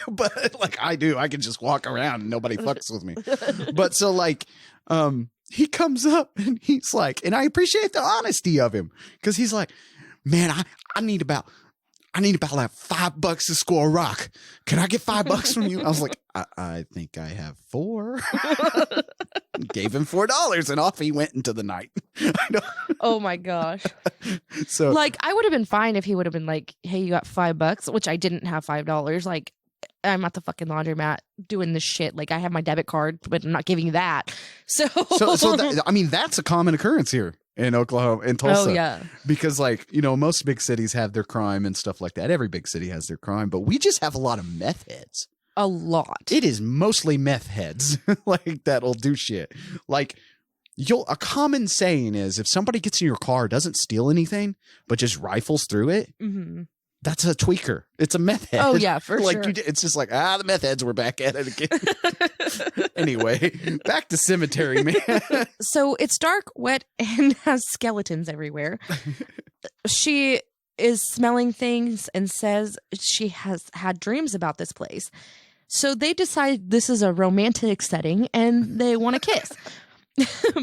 D: But like I do. I can just walk around and nobody fucks with me. But so like he comes up and he's like, and I appreciate the honesty of him, because he's like, man, I need about like $5 to score a rock. Can I get $5 from you? I was like, I think I have 4. Gave him $4 and off he went into the night. I know.
C: Oh my gosh.
D: So
C: Like, I would have been fine if he would have been like, hey, you got $5, which I didn't have $5. Like, I'm at the fucking laundromat doing this shit. Like, I have my debit card, but I'm not giving you that. So
D: I mean, that's a common occurrence here in Oklahoma, in Tulsa.
C: Oh, yeah.
D: Because, like, you know, most big cities have their crime and stuff like that. Every big city has their crime, but we just have a lot of meth heads.
C: A lot.
D: It is mostly meth heads like that'll do shit. Like, a common saying is if somebody gets in your car, doesn't steal anything, but just rifles through it,
C: Mm-hmm.
D: that's a tweaker. It's a meth head.
C: Oh, yeah, for
D: like,
C: sure.
D: It's just like, the meth heads were back at it again. Anyway, back to Cemetery Man.
C: So it's dark, wet, and has skeletons everywhere. She is smelling things and says she has had dreams about this place. So they decide this is a romantic setting and they want to kiss.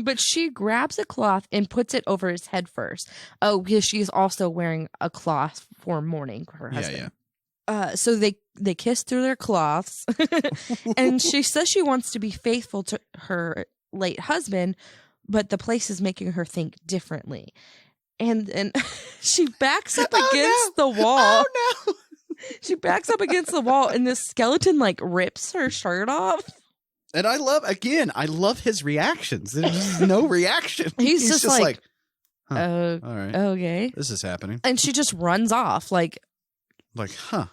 C: But she grabs a cloth and puts it over his head first. Oh, because she's also wearing a cloth for mourning for her husband. So they kiss through their cloths. And she says she wants to be faithful to her late husband, but the place is making her think differently. And then she backs up against the wall.
D: Oh, no.
C: She backs up against the wall and this skeleton like rips her shirt off.
D: And I love his reactions. There's just no reaction.
C: He's just like
D: all right,
C: okay.
D: this is happening.
C: And she just runs off like,
D: huh.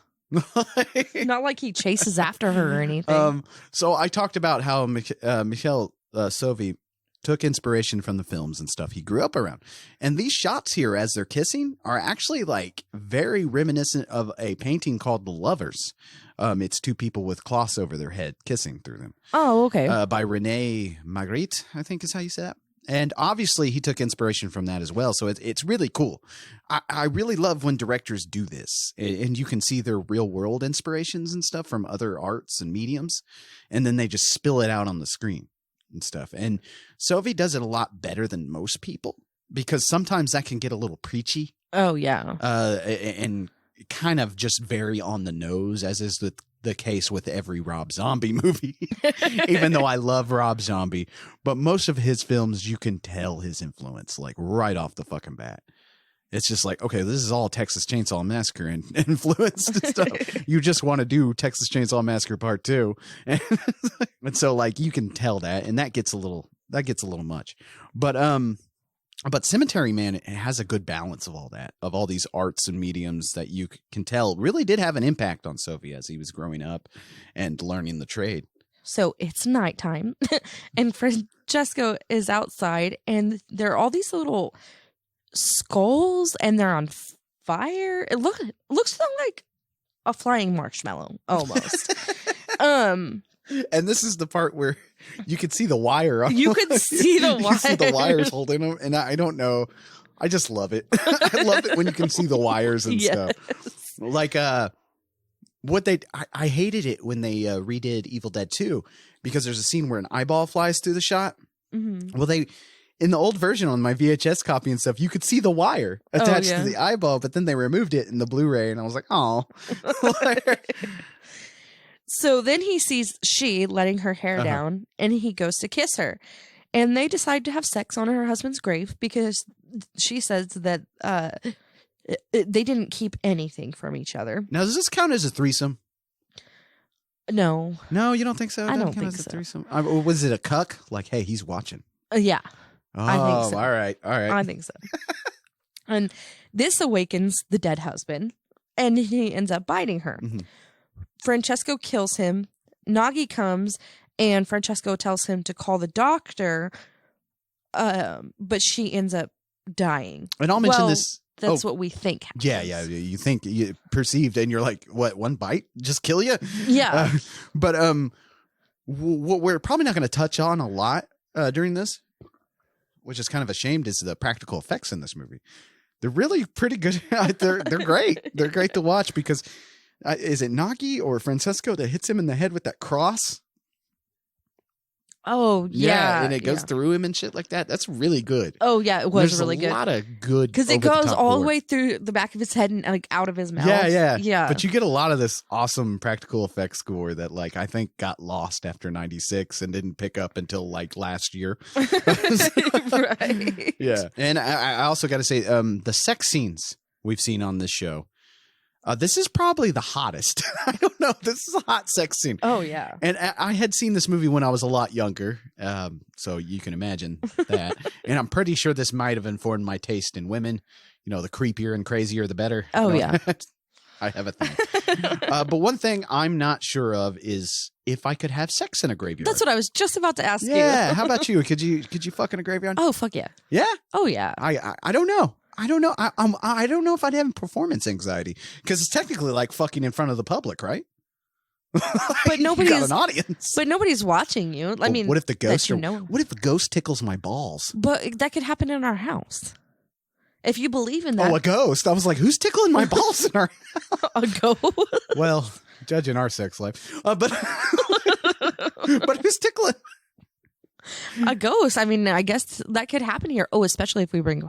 C: not like he chases after her or anything.
D: So I talked about how Michel Sauvé took inspiration from the films and stuff he grew up around. And these shots here as they're kissing are actually like very reminiscent of a painting called The Lovers. It's two people with cloths over their head kissing through them.
C: Oh, okay.
D: By René Magritte, I think is how you say that. And obviously he took inspiration from that as well. So it's really cool. I really love when directors do this and you can see their real world inspirations and stuff from other arts and mediums. And then they just spill it out on the screen and stuff. And Sauvé does it a lot better than most people because sometimes that can get a little preachy.
C: Oh, yeah.
D: And kind of just very on the nose, as is the case with every Rob Zombie movie, even though I love Rob Zombie. But most of his films, you can tell his influence like right off the fucking bat. It's just like, okay, this is all Texas Chainsaw Massacre and influenced and stuff. You just want to do Texas Chainsaw Massacre Part 2. And so like you can tell that, and that gets a little much. But Cemetery Man has a good balance of all that, of all these arts and mediums that you can tell really did have an impact on Sauvé as he was growing up and learning the trade.
C: So it's nighttime and Francesco is outside and there are all these little skulls and they're on fire. It looks like a flying marshmallow almost.
D: And this is the part where you could see the wire.
C: You could see the
D: You
C: wire.
D: see the wires holding them. And I don't know. I just love it. I love it when you can see the wires and stuff. Like, I hated it when they redid Evil Dead 2 because there's a scene where an eyeball flies through the shot.
C: Mm-hmm.
D: Well, in the old version on my VHS copy and stuff, you could see the wire attached to the eyeball, but then they removed it in the Blu-ray, and I was like, oh.
C: So then he sees she letting her hair down, and he goes to kiss her. And they decide to have sex on her husband's grave because she says that they didn't keep anything from each other.
D: Now, does this count as a threesome?
C: No.
D: No, you don't think so?
C: I don't
D: Doesn't count
C: think
D: as a
C: so.
D: threesome? Was it a cuck? Like, hey, he's watching.
C: Yeah.
D: Oh,
C: I think so.
D: All right.
C: I think so. And this awakens the dead husband, and he ends up biting her.
D: Mm-hmm.
C: Francesco kills him. Nagi comes, and Francesco tells him to call the doctor, but she ends up dying.
D: And I'll mention this.
C: That's what we think happens.
D: Yeah. You think you perceived, and you're like, what? One bite just kill you?
C: Yeah.
D: But what we're probably not going to touch on a lot during this, which is kind of a shame, is the practical effects in this movie. They're really pretty good. They're great. They're great to watch because is it Nagi or Francesco that hits him in the head with that cross?
C: Oh, yeah.
D: And it goes through him and shit like that. That's really good.
C: Oh, yeah. It was really good.
D: There's a lot of good.
C: Because it goes all the
D: gore.
C: way through the back of his head and like out of his mouth.
D: Yeah. But you get a lot of this awesome practical effects score that, like, I think got lost after '96 and didn't pick up until like last year.
C: Right.
D: Yeah. And I also got to say, the sex scenes we've seen on this show. This is probably the hottest. I don't know. This is a hot sex scene.
C: Oh, yeah.
D: And I had seen this movie when I was a lot younger, so you can imagine that. And I'm pretty sure this might have informed my taste in women. You know, the creepier and crazier, the better.
C: Oh,
D: You know?
C: yeah.
D: I have a thing. But one thing I'm not sure of is if I could have sex in a graveyard.
C: That's what I was just about to ask you.
D: Yeah. How about you? Could you fuck in a graveyard?
C: Oh, fuck yeah.
D: Yeah.
C: Oh, yeah.
D: I don't know. I don't know. I don't know if I'd have performance anxiety because it's technically like fucking in front of the public, right?
C: But
D: You got
C: nobody's
D: an audience.
C: But nobody's watching you. I mean,
D: what if the ghost?
C: that you know.
D: What if the ghost tickles my balls?
C: But that could happen in our house. If you believe in that.
D: Oh, a ghost! I was like, who's tickling my balls in our?
C: A ghost.
D: Well, judging our sex life, but who's tickling?
C: A ghost. I mean, I guess that could happen here. Oh, especially if we bring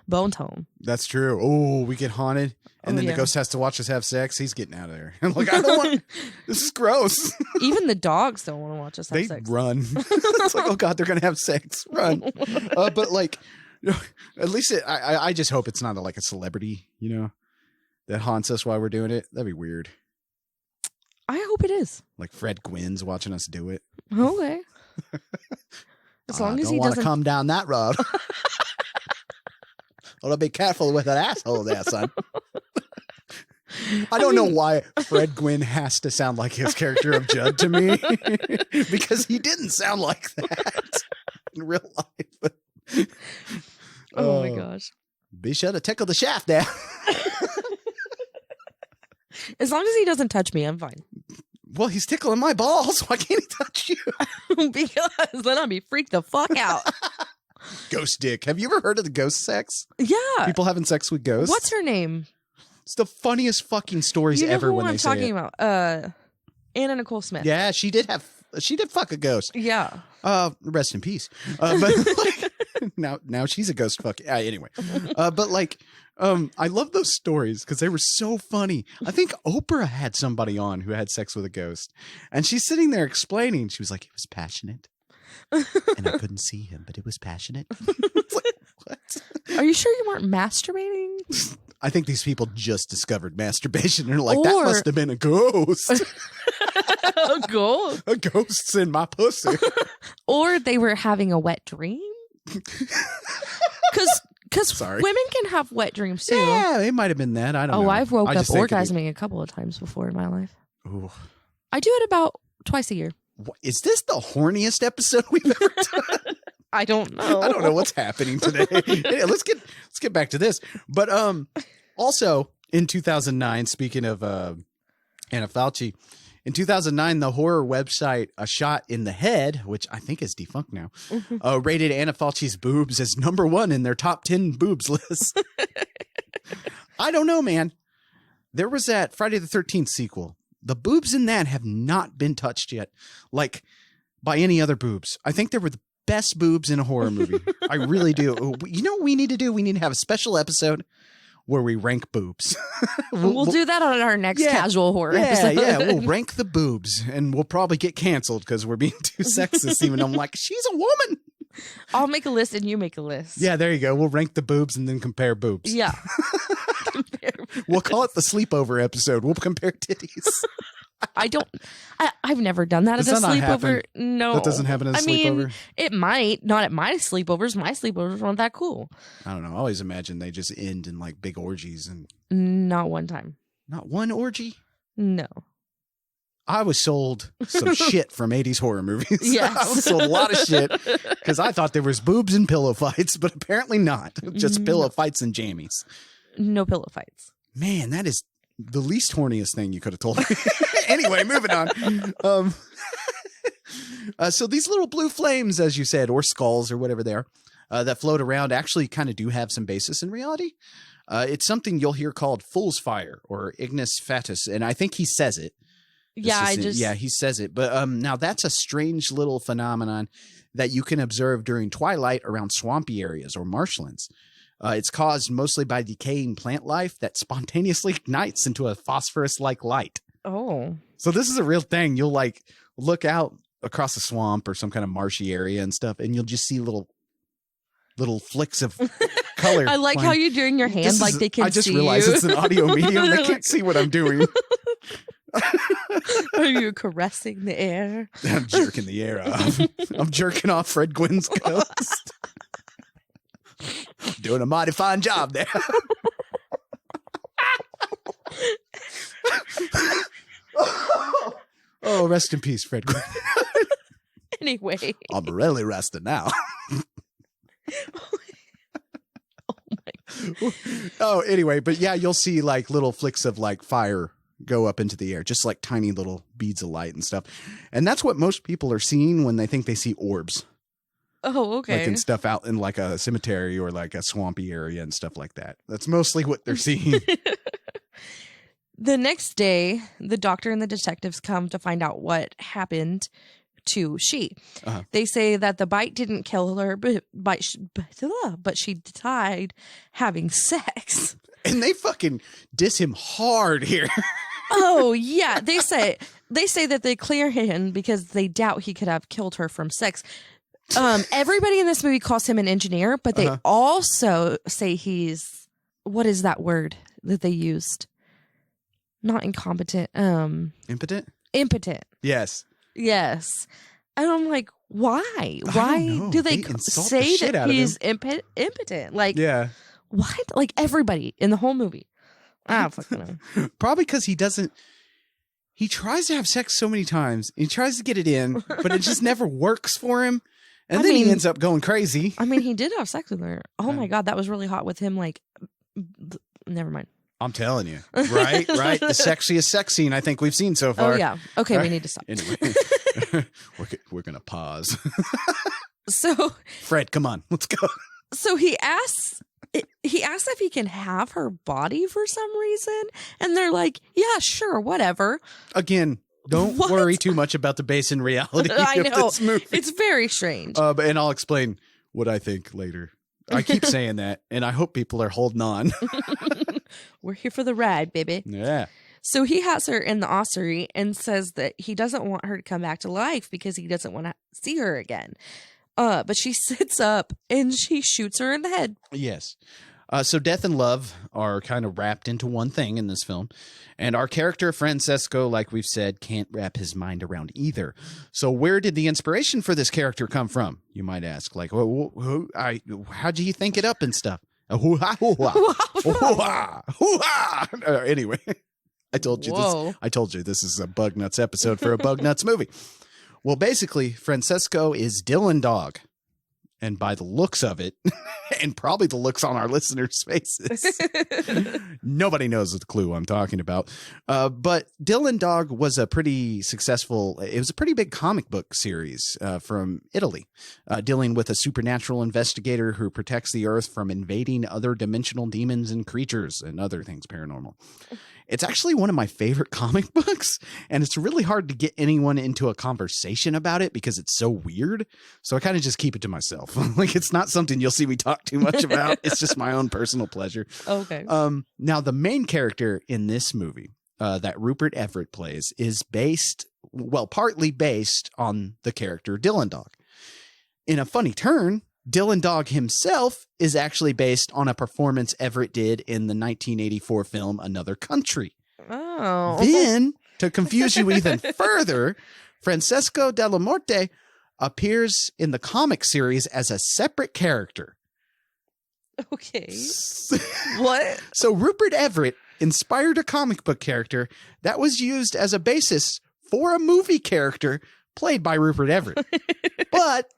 C: Bones home.
D: That's true. Oh, we get haunted, and then the ghost has to watch us have sex. He's getting out of there. I'm like, I don't want. This is gross.
C: Even the dogs don't want to watch us have
D: They
C: sex.
D: run. It's like, oh god, they're gonna have sex. Run. But like, at least I just hope it's not like a celebrity, that haunts us while we're doing it. That'd be weird.
C: I hope it is.
D: Like Fred Gwynn's watching us do it.
C: Okay. As long as he
D: want to
C: doesn't
D: come down that road. Well, be careful with that asshole there, son. I don't know why Fred Gwynn has to sound like his character of Judd to me, because he didn't sound like that in real life.
C: Oh my gosh.
D: Be sure to tickle the shaft there.
C: As long as he doesn't touch me, I'm fine.
D: Well, he's tickling my balls. Why can't he touch you?
C: Because then I'll be freaked the fuck out.
D: Ghost dick. Have you ever heard of the ghost sex?
C: Yeah.
D: People having sex with ghosts?
C: What's her name?
D: It's the funniest fucking stories
C: You know
D: ever
C: who
D: when
C: I'm
D: they say
C: talking
D: it.
C: about? Anna Nicole Smith.
D: Yeah, she did fuck a ghost.
C: Yeah.
D: Rest in peace. But like, now she's a ghost fuck. Anyway, but like, I love those stories because they were so funny. I think Oprah had somebody on who had sex with a ghost, and she's sitting there explaining. She was like, "It was passionate, and I couldn't see him, but it was passionate." It's like, what?
C: Are you sure you weren't masturbating?
D: I think these people just discovered masturbation. They're like, that
C: Or-
D: must have been a ghost.
C: Go.
D: A ghost's in my pussy.
C: Or they were having a wet dream. Because
D: Sorry.
C: women can have wet dreams too.
D: Yeah, it might have been that. I don't know.
C: I've woke
D: I
C: up
D: just think it'd
C: orgasming a couple of times before in my life.
D: be- Ooh.
C: I do it about twice a year.
D: What, is this the horniest episode we've ever done?
C: I don't know.
D: I don't know what's happening today. Hey, let's get back to this. But also in 2009, speaking of Anna Fauci, in 2009, the horror website A Shot in the Head, which I think is defunct now, rated Anna Fauci's boobs as #1 in their top 10 boobs list. I don't know, man. There was that Friday the 13th sequel. The boobs in that have not been touched yet, like by any other boobs. I think they were the best boobs in a horror movie. I really do. You know what we need to do? We need to have a special episode where we rank boobs.
C: We'll do that on our next casual horror episode.
D: Yeah, we'll rank the boobs, and we'll probably get canceled because we're being too sexist. Even though I'm like, she's a woman.
C: I'll make a list and you make a list.
D: Yeah, there you go. We'll rank the boobs and then compare boobs.
C: Yeah.
D: We'll call it the sleepover episode. We'll compare titties.
C: I've never done that
D: Does
C: at a
D: that not
C: sleepover.
D: happen?
C: No.
D: That doesn't happen at a
C: I mean,
D: sleepover?
C: it might. Not at my sleepovers. My sleepovers weren't that cool.
D: I don't know. I always imagine they just end in like big orgies and
C: Not one time.
D: not one orgy.
C: No.
D: I was sold some shit from 80s horror movies.
C: Yes.
D: I was sold a lot of shit because I thought there was boobs and pillow fights, but apparently not. Just pillow fights and jammies.
C: No pillow fights.
D: Man, that is the least horniest thing you could have told me. Anyway, moving on. So these little blue flames, as you said, or skulls or whatever they are, that float around actually kind of do have some basis in reality. It's something you'll hear called fool's fire or ignis fatuus, and I think he says it.
C: Yeah,
D: he says it. But now that's a strange little phenomenon that you can observe during twilight around swampy areas or marshlands. It's caused mostly by decaying plant life that spontaneously ignites into a phosphorus-like light.
C: Oh.
D: So this is a real thing. You'll like look out across a swamp or some kind of marshy area and stuff, and you'll just see little flicks of color.
C: I like how you're doing your hand like they can see.
D: I just realized it's an audio medium. They can't see what I'm doing.
C: Are you caressing the air?
D: I'm jerking the air off. I'm jerking off Fred Gwynn's ghost. Doing a mighty fine job there. Oh, rest in peace, Fred Gwynn.
C: Anyway.
D: I'm really resting now. Oh, anyway, but yeah, you'll see like little flicks of like fire go up into the air, just like tiny little beads of light and stuff. And that's what most people are seeing when they think they see orbs.
C: Oh, okay.
D: Like and stuff out in like a cemetery or like a swampy area and stuff like that. That's mostly what they're seeing.
C: The next day, the doctor and the detectives come to find out what happened to She.
D: Uh-huh.
C: They say that the bite didn't kill her, but she died having sex.
D: And they fucking diss him hard here.
C: Oh, yeah. They say that they clear him because they doubt he could have killed her from sex. Everybody in this movie calls him an engineer, but they also say he's, what is that word that they used? Not incompetent.
D: Impotent?
C: Impotent.
D: Yes.
C: Yes. And I'm like, why? Why do they
D: insult
C: say
D: the shit
C: that
D: out of
C: he's impotent? Like,
D: Yeah.
C: what? Like everybody in the whole movie. I don't fucking know.
D: Probably because he tries to have sex so many times. He tries to get it in, but it just never works for him. And then he ends up going crazy.
C: I mean, he did have sex with her. Oh my God, that was really hot with him. Like, never mind.
D: I'm telling you. Right? The sexiest sex scene I think we've seen so far.
C: Oh, yeah. Okay, we need to stop.
D: Anyway, we're going to pause.
C: So,
D: Fred, come on. Let's go.
C: So he asks if he can have her body for some reason. And they're like, yeah, sure, whatever.
D: Again, don't worry too much about the base in reality
C: I
D: of
C: know.
D: this movie.
C: It's very strange.
D: And I'll explain what I think later. I keep saying that, and I hope people are holding on.
C: We're here for the ride, baby.
D: Yeah.
C: So he has her in the ossuary and says that he doesn't want her to come back to life because he doesn't want to see her again. But she sits up and she shoots her in the head.
D: Yes. So death and love are kind of wrapped into one thing in this film. And our character, Francesco, like we've said, can't wrap his mind around either. So where did the inspiration for this character come from? You might ask. Like, how'd you think it up and stuff? Anyway, I told you this is a Bug Nuts episode for a Bug Nuts movie. Well, basically, Francesco is Dylan Dog. And by the looks of it, and probably the looks on our listeners' faces, nobody knows the clue I'm talking about. But Dylan Dog was a pretty successful, it was a pretty big comic book series from Italy, dealing with a supernatural investigator who protects the earth from invading other dimensional demons and creatures and other things paranormal. It's actually one of my favorite comic books, and it's really hard to get anyone into a conversation about it because it's so weird. So I kind of just keep it to myself. Like, it's not something you'll see me talk too much about. It's just my own personal pleasure.
C: Okay.
D: Now, the main character in this movie that Rupert Everett plays is partly based on the character Dylan Dog. In a funny turn, Dylan Dog himself is actually based on a performance Everett did in the 1984 film Another Country.
C: Oh.
D: Then, to confuse you even further, Francesco Della Morte appears in the comic series as a separate character.
C: Okay. What?
D: So Rupert Everett inspired a comic book character that was used as a basis for a movie character played by Rupert Everett, but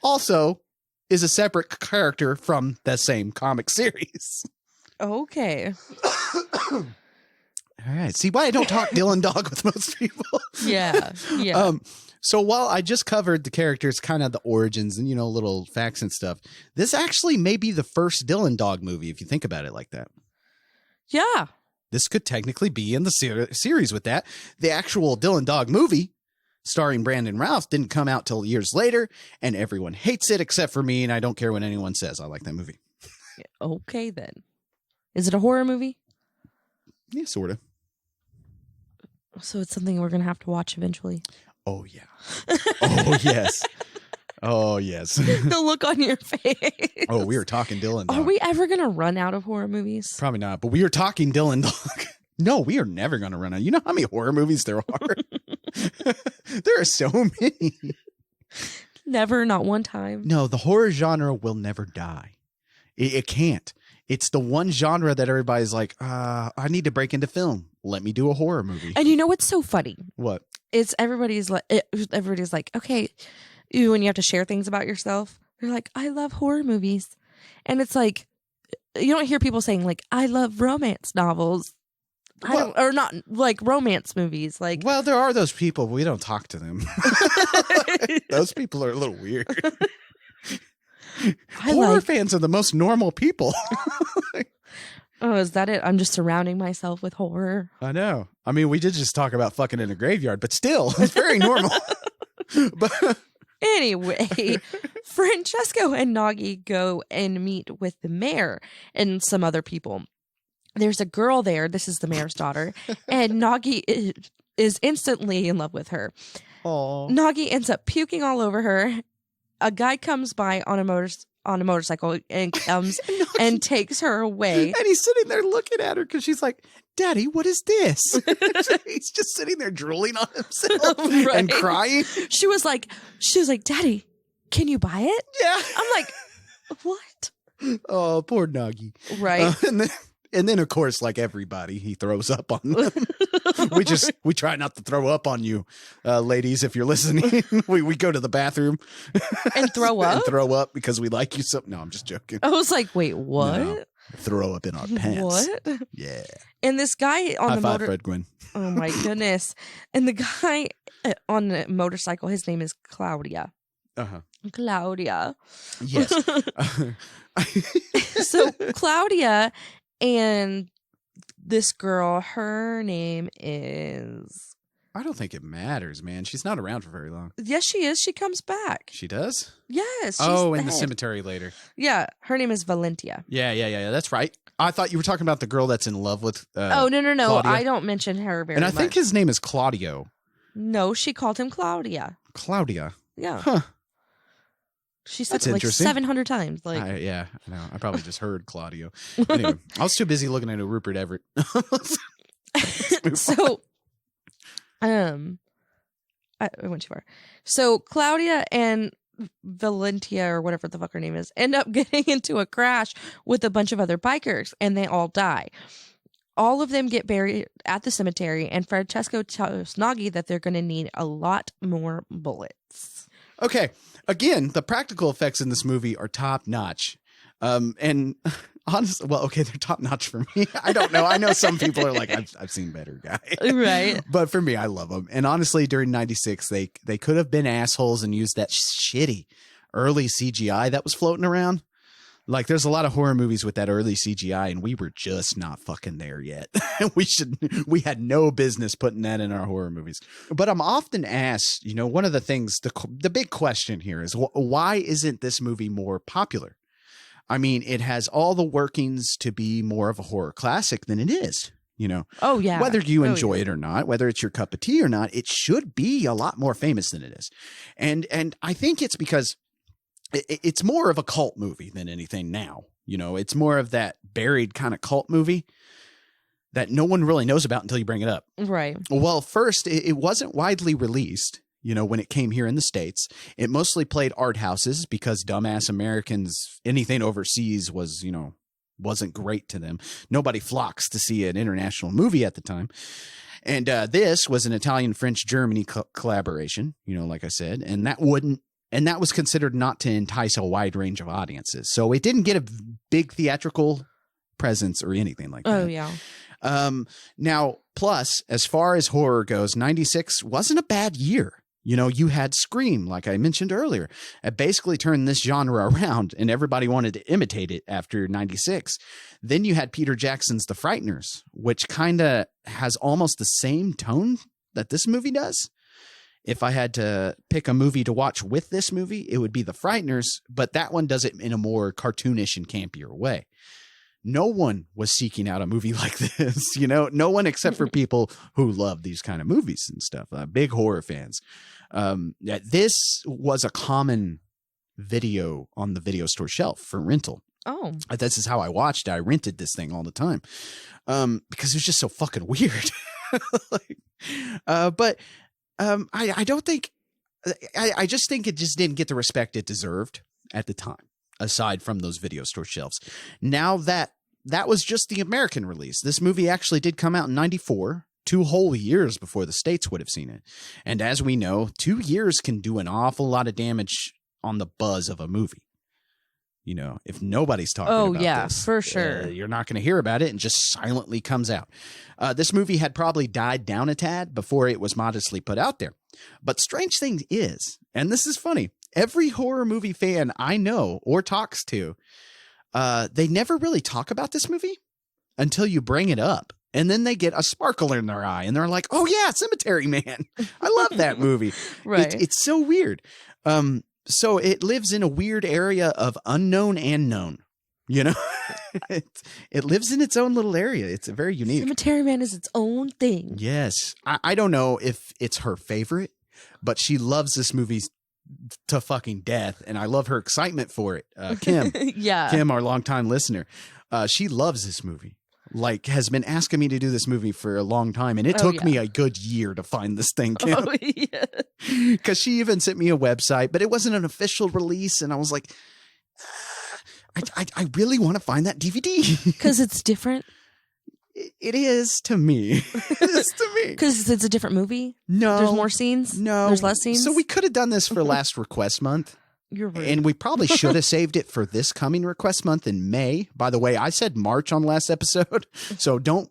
D: also is a separate character from the same comic series.
C: Okay.
D: All right. See why I don't talk Dylan Dog with most people?
C: Yeah. Yeah.
D: So while I just covered the characters, kind of the origins and, little facts and stuff, this actually may be the first Dylan Dog movie, if you think about it like that.
C: Yeah.
D: This could technically be in the series with that. The actual Dylan Dog movie starring Brandon Routh didn't come out till years later, and everyone hates it except for me, and I don't care what anyone says. I like that movie.
C: Okay, then. Is it a horror movie?
D: Yeah, sort of.
C: So it's something we're going to have to watch eventually.
D: Oh, yeah. Oh, yes. Oh, yes.
C: The look on your face.
D: Oh, we are talking Dylan Dog.
C: Are we ever going to run out of horror movies?
D: Probably not, but we are talking Dylan Dog. No, we are never going to run out. You know how many horror movies there are? There are so many.
C: Never, not one time.
D: No, the horror genre will never die. It can't. It's the one genre that everybody's like, I need to break into film. Let me do a horror movie.
C: And you know what's so funny?
D: What?
C: It's everybody's like, okay, when you have to share things about yourself, they're like, I love horror movies. And it's like, you don't hear people saying like, I love romance novels. Or not like romance movies. Like,
D: well, there are those people. We don't talk to them. Those people are a little weird. Horror fans are the most normal people.
C: Oh, is that it? I'm just surrounding myself with horror.
D: I know. I mean, we did just talk about fucking in a graveyard, but still, it's very normal. But
C: anyway, Francesco and Nagi go and meet with the mayor and some other people. There's a girl there. This is the mayor's daughter. And Nagi is instantly in love with her.
D: Aww.
C: Nagi ends up puking all over her. A guy comes by on a motorcycle and comes and takes her away.
D: And he's sitting there looking at her because she's like, Daddy, what is this? He's just sitting there drooling on himself and crying.
C: She was like, Daddy, can you buy it?
D: Yeah.
C: I'm like, what?
D: Oh, poor Nagi.
C: Right.
D: And then, of course, like everybody, he throws up on them. we try not to throw up on you, ladies, if you're listening. we go to the bathroom
C: and throw up?
D: And throw up because we like you so. No, I'm just joking.
C: I was like, wait, what?
D: No, throw up in our pants.
C: What?
D: Yeah.
C: And this guy on the
D: motorcycle. Fred Gwynn.
C: Oh my goodness. And the guy on the motorcycle, his name is Claudia.
D: Uh-huh.
C: Claudia.
D: Yes.
C: So Claudia and this girl, her name is...
D: I don't think it matters, man. She's not around for very long.
C: Yes, she is. She comes back.
D: She does?
C: Yes.
D: Oh, in the cemetery later.
C: Yeah. Her name is Valentia.
D: Yeah. That's right. I thought you were talking about the girl that's in love with
C: no.
D: Claudia.
C: I don't mention her very much.
D: And I think his name is Claudio.
C: No, she called him Claudia.
D: Claudia?
C: Yeah.
D: Huh.
C: She said it like 700 times. Like,
D: yeah, I know. I probably just heard Claudio. Anyway, I was too busy looking at Rupert Everett.
C: So, I went too far. So Claudia and Valentia, or whatever the fuck her name is, end up getting into a crash with a bunch of other bikers, and they all die. All of them get buried at the cemetery, and Francesco tells Nagi that they're going to need a lot more bullets.
D: Okay. Again, the practical effects in this movie are top notch. And honestly, well, okay, they're top notch for me. I don't know. I know some people are like, I've seen better, guy.
C: Right.
D: But for me, I love them. And honestly, during 96, they could have been assholes and used that shitty early CGI that was floating around. Like, there's a lot of horror movies with that early CGI, and we were just not fucking there yet. We had no business putting that in our horror movies. But I'm often asked, one of the things, the big question here is, why isn't this movie more popular? I mean, it has all the workings to be more of a horror classic than it is.
C: Oh yeah.
D: Whether you enjoy it or not, whether it's your cup of tea or not, it should be a lot more famous than it is. And I think it's because it's more of a cult movie than anything now. It's more of that buried kind of cult movie that no one really knows about until you bring it up.
C: Right.
D: Well, first, it wasn't widely released, when it came here in the States. It mostly played art houses because dumbass Americans, anything overseas was, wasn't great to them. Nobody flocks to see an international movie at the time. And this was an Italian-French-Germany collaboration, like I said, and that was considered not to entice a wide range of audiences. So it didn't get a big theatrical presence or anything like that.
C: Oh, yeah.
D: Now, plus, as far as horror goes, 96 wasn't a bad year. You had Scream, like I mentioned earlier. It basically turned this genre around, and everybody wanted to imitate it after 96. Then you had Peter Jackson's The Frighteners, which kind of has almost the same tone that this movie does. If I had to pick a movie to watch with this movie, it would be The Frighteners, but that one does it in a more cartoonish and campier way. No one was seeking out a movie like this, no one except for people who love these kind of movies and stuff, big horror fans. This was a common video on the video store shelf for rental.
C: Oh,
D: this is how I watched it. I rented this thing all the time because it was just so fucking weird. I don't think I just think it just didn't get the respect it deserved at the time, aside from those video store shelves. Now that was just the American release. This movie actually did come out in 94, 2 whole years before the States would have seen it. And as we know, 2 years can do an awful lot of damage on the buzz of a movie. If nobody's talking about this,
C: for sure.
D: You're not going to hear about it and just silently comes out. This movie had probably died down a tad before it was modestly put out there. But strange thing is, and this is funny, every horror movie fan I know or talks to, they never really talk about this movie until you bring it up. And then they get a sparkle in their eye and they're like, oh yeah, Cemetery Man. I love that movie.
C: Right.
D: It's so weird. So it lives in a weird area of unknown and known, it lives in its own little area. It's very unique.
C: Cemetery Man is its own thing.
D: Yes. I don't know if it's her favorite, but she loves this movie to fucking death. And I love her excitement for it. Kim,
C: Yeah.
D: Kim, our longtime listener, she loves this movie. Has been asking me to do this movie for a long time. And it took me a good year to find this thing, Kim.
C: Oh, yeah.
D: Because she even sent me a website, but it wasn't an official release. And I was like, I really want to find that DVD.
C: Because it's different?
D: It is to me. It is to me.
C: Because it's a different movie?
D: No.
C: There's more scenes?
D: No.
C: There's less scenes?
D: So we could have done this for last request month.
C: You're rude.
D: And we probably should have saved it for this coming request month in May. By the way, I said March on last episode. So don't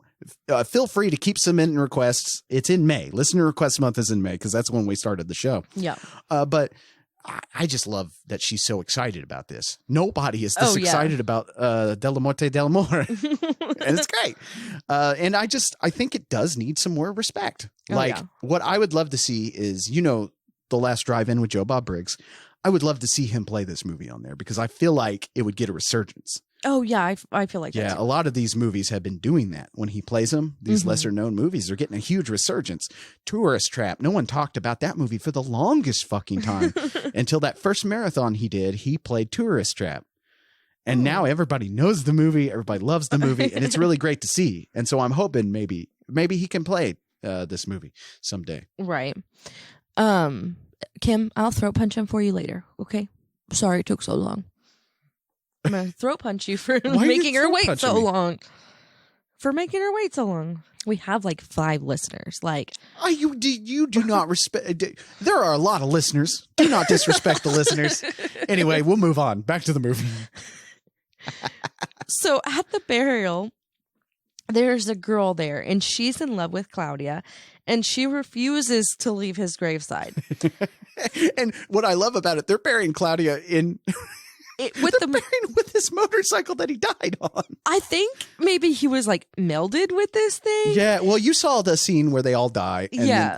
D: feel free to keep submitting requests. It's in May. Listener request month is in May because that's when we started the show.
C: Yeah.
D: But I just love that she's so excited about this. Nobody is this excited about Della Morte del Amore. And it's great. And I think it does need some more respect. What I would love to see is, The Last Drive-In with Joe Bob Briggs. I would love to see him play this movie on there because I feel like it would get a resurgence.
C: Oh, yeah. I feel like that.
D: Yeah,
C: Too.
D: a lot of these movies have been doing that. When he plays them, these lesser known movies, they're getting a huge resurgence. Tourist Trap. No one talked about that movie for the longest fucking time until that first marathon he did. He played Tourist Trap. And now everybody knows the movie. Everybody loves the movie. And it's really great to see. And so I'm hoping maybe he can play this movie someday.
C: Right. Kim, I'll throat punch him for you later. Okay. Sorry it took so long. I'm gonna throat punch you for making her wait so long. For making her wait so long. We have 5 listeners.
D: You do not respect. There are a lot of listeners. Do not disrespect the listeners. Anyway, we'll move on. Back to the movie.
C: So at the burial, there's a girl there, and she's in love with Claudia, and she refuses to leave his graveside.
D: And what I love about it, they're burying Claudia with this motorcycle that he died on.
C: I think maybe he was melded with this thing.
D: Yeah, well, you saw the scene where they all die,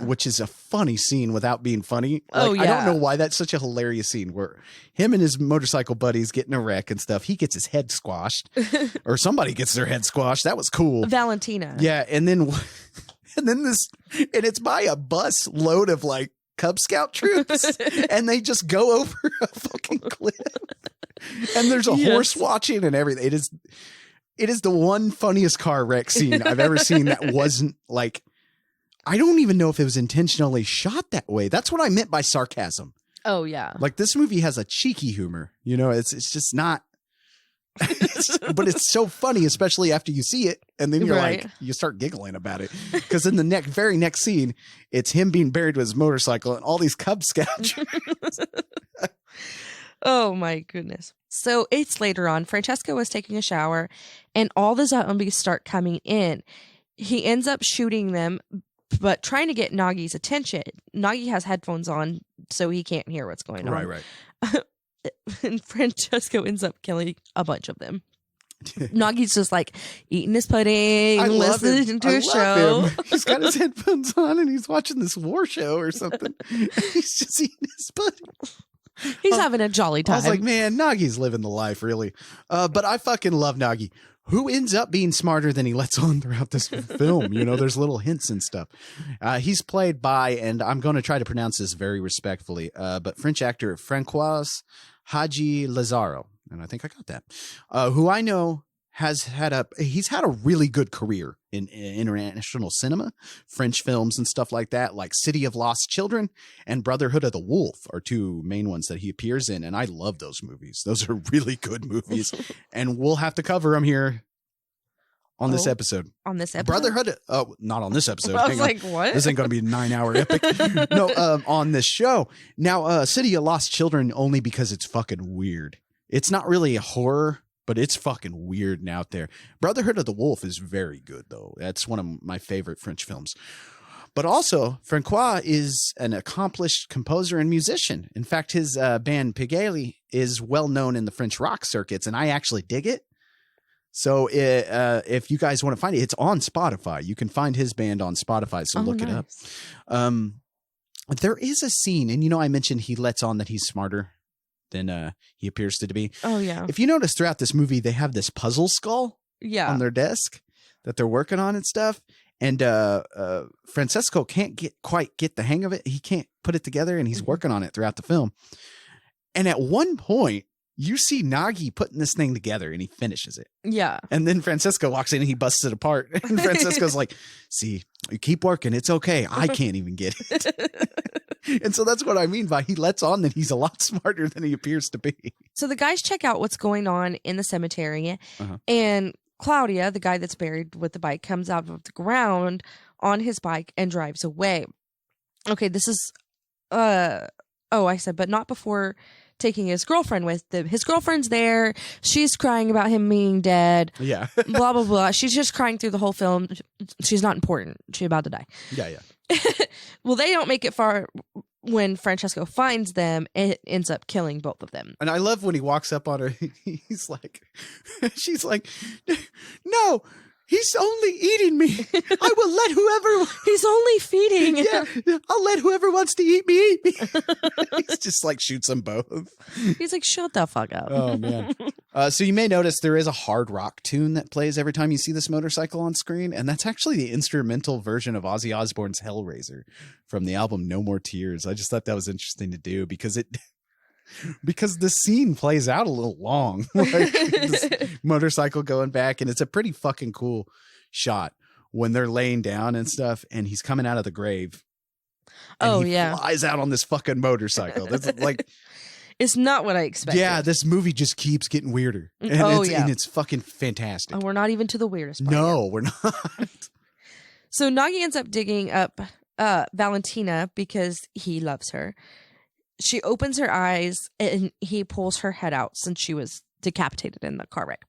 D: which is a funny scene without being funny. I don't know why that's such a hilarious scene where him and his motorcycle buddies get in a wreck and stuff. He gets his head squashed, or somebody gets their head squashed. That was cool.
C: Valentina.
D: Yeah, and then it's by a bus load of Cub Scout troops, and they just go over a fucking cliff. And there's a horse watching and everything. It is the one funniest car wreck scene I've ever seen that wasn't I don't even know if it was intentionally shot that way. That's what I meant by sarcasm.
C: Oh, yeah.
D: This movie has a cheeky humor. It's just not But it's so funny, especially after you see it, and then you're
C: Right.
D: like, you start giggling about it because in the very next scene, it's him being buried with his motorcycle and all these Cub Scouts.
C: Oh my goodness. So it's later on. Francesco is taking a shower and all the zombies start coming in. He ends up shooting them, but trying to get Nagi's attention. Nagi has headphones on, so he can't hear what's going on.
D: right.
C: And Francesco ends up killing a bunch of them. Nagi's just like eating his pudding,
D: I love him.
C: listening to
D: I
C: a
D: love
C: show.
D: him. He's got his headphones on and he's watching this war show or something. He's just eating his pudding.
C: He's having a jolly time.
D: I was like, man, Nagi's living the life, really. But I fucking love Nagi, who ends up being smarter than he lets on throughout this film. You know, there's little hints and stuff. He's played by, and I'm going to try to pronounce this very respectfully, but French actor Francois Haji Lazaro. And I think I got that. Who I know he's had a really good career in international cinema, French films and stuff like that, like City of Lost Children and Brotherhood of the Wolf are two main ones that he appears in. And I love those movies. Those are really good movies. And we'll have to cover them here on this episode.
C: On this episode?
D: Brotherhood. Oh, not on this episode.
C: I was
D: Hang on.
C: like, what?
D: This ain't going to be a 9-hour epic. No, on this show. Now, City of Lost Children only because it's fucking weird. It's not really a horror, but it's fucking weird and out there. Brotherhood of the Wolf is very good, though. That's one of my favorite French films. But also, Francois is an accomplished composer and musician. In fact, his band Pigeli is well known in the French rock circuits, and I actually dig it. So if you guys want to find it, it's on Spotify. You can find his band on Spotify, so look it up. There is a scene, and I mentioned he lets on that he's smarter than he appears to be.
C: Oh, yeah.
D: If you notice throughout this movie, they have this puzzle skull on their desk that they're working on and stuff. And Francesco can't quite get the hang of it. He can't put it together, and he's working on it throughout the film. And at one point, you see Nagi putting this thing together, and he finishes it.
C: Yeah.
D: And then Francesco walks in, and he busts it apart. And Francesco's like, see, you keep working. It's okay. I can't even get it. And so that's what I mean by he lets on that he's a lot smarter than he appears to be.
C: So the guys check out what's going on in the cemetery, and Claudia, the guy that's buried with the bike, comes out of the ground on his bike and drives away. Okay, this is, I said, but not before taking his girlfriend with them. His girlfriend's there. She's crying about him being dead.
D: Yeah.
C: Blah, blah, blah. She's just crying through the whole film. She's not important. She's about to die.
D: Yeah.
C: Well, they don't make it far when Francesco finds them. It ends up killing both of them.
D: And I love when he walks up on her. He's like, she's like, no, he's only eating me. I will let whoever.
C: He's only feeding.
D: Yeah, I'll let whoever wants to eat me eat me. He's just like shoots them both.
C: He's like, shut the fuck up.
D: Oh, man. So you may notice there is a hard rock tune that plays every time you see this motorcycle on screen. And that's actually the instrumental version of Ozzy Osbourne's Hellraiser from the album No More Tears. I just thought that was interesting to do because the scene plays out a little long. Like this motorcycle going back, and it's a pretty fucking cool shot when they're laying down and stuff, and he's coming out of the grave. And he flies out on this fucking motorcycle. That's like,
C: it's not what I expected.
D: yeah, this movie just keeps getting weirder. And and it's fucking fantastic.
C: Oh, we're not even to the weirdest part
D: No,
C: yet.
D: we're not.
C: So Nagi ends up digging up Valentina because he loves her. She opens her eyes and he pulls her head out since she was decapitated in the car wreck.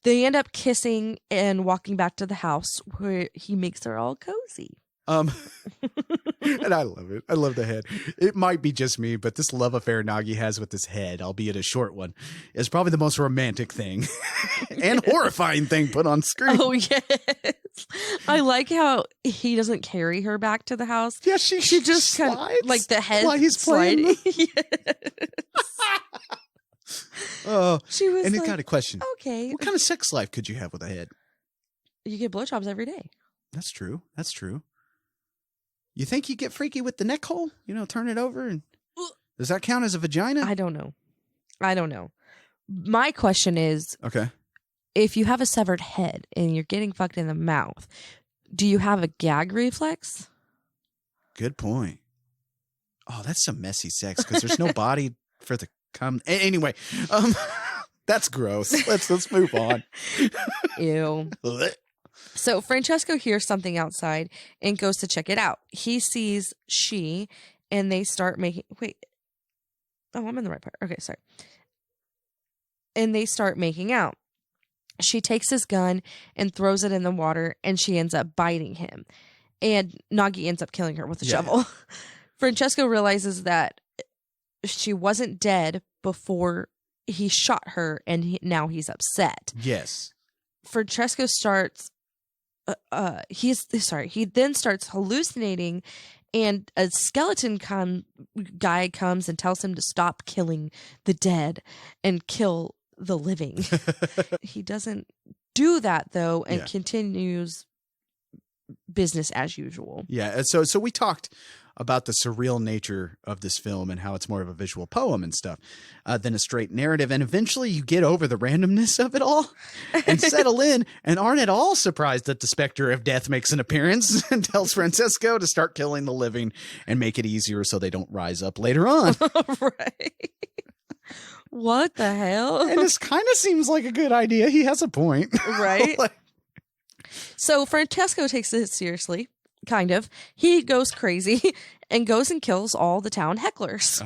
C: They end up kissing and walking back to the house where he makes her all cozy.
D: And I love it. I love the head. It might be just me, but this love affair Nagi has with this head, albeit a short one, is probably the most romantic thing and horrifying thing put on screen.
C: Oh, yes. I like how he doesn't carry her back to the house.
D: Yeah, she
C: just kind of like the head
D: while he's playing.
C: sliding.
D: Oh,
C: She was
D: and
C: like,
D: it got a question.
C: okay.
D: What kind of sex life could you have with a head?
C: You get blowjobs every day.
D: That's true. That's true. You think you get freaky with the neck hole? Turn it over, and does that count as a vagina?
C: I don't know. My question is,
D: Okay.
C: if you have a severed head and you're getting fucked in the mouth, do you have a gag reflex?
D: Good point. Oh, that's some messy sex because there's no body for the cum. Anyway, That's gross. Let's move on.
C: Ew. So Francesco hears something outside and goes to check it out. He sees she, and they start making. Wait. Oh, I'm in the right part. Okay, sorry. And they start making out. She takes his gun and throws it in the water, and she ends up biting him. And Nagi ends up killing her with a shovel. Francesco realizes that she wasn't dead before he shot her, and now he's upset.
D: Yes.
C: Francesco starts he then starts hallucinating, and a skeleton guy comes and tells him to stop killing the dead and kill the living. He doesn't do that though, and continues business as usual.
D: Yeah, so we talked about the surreal nature of this film and how it's more of a visual poem and stuff than a straight narrative. And eventually you get over the randomness of it all and settle in and aren't at all surprised that the specter of death makes an appearance and tells Francesco to start killing the living and make it easier so they don't rise up later on.
C: Right. What the hell?
D: And this kind of seems like a good idea. He has a point.
C: Right? So Francesco takes it seriously. Kind of. He goes crazy and goes and kills all the town hecklers.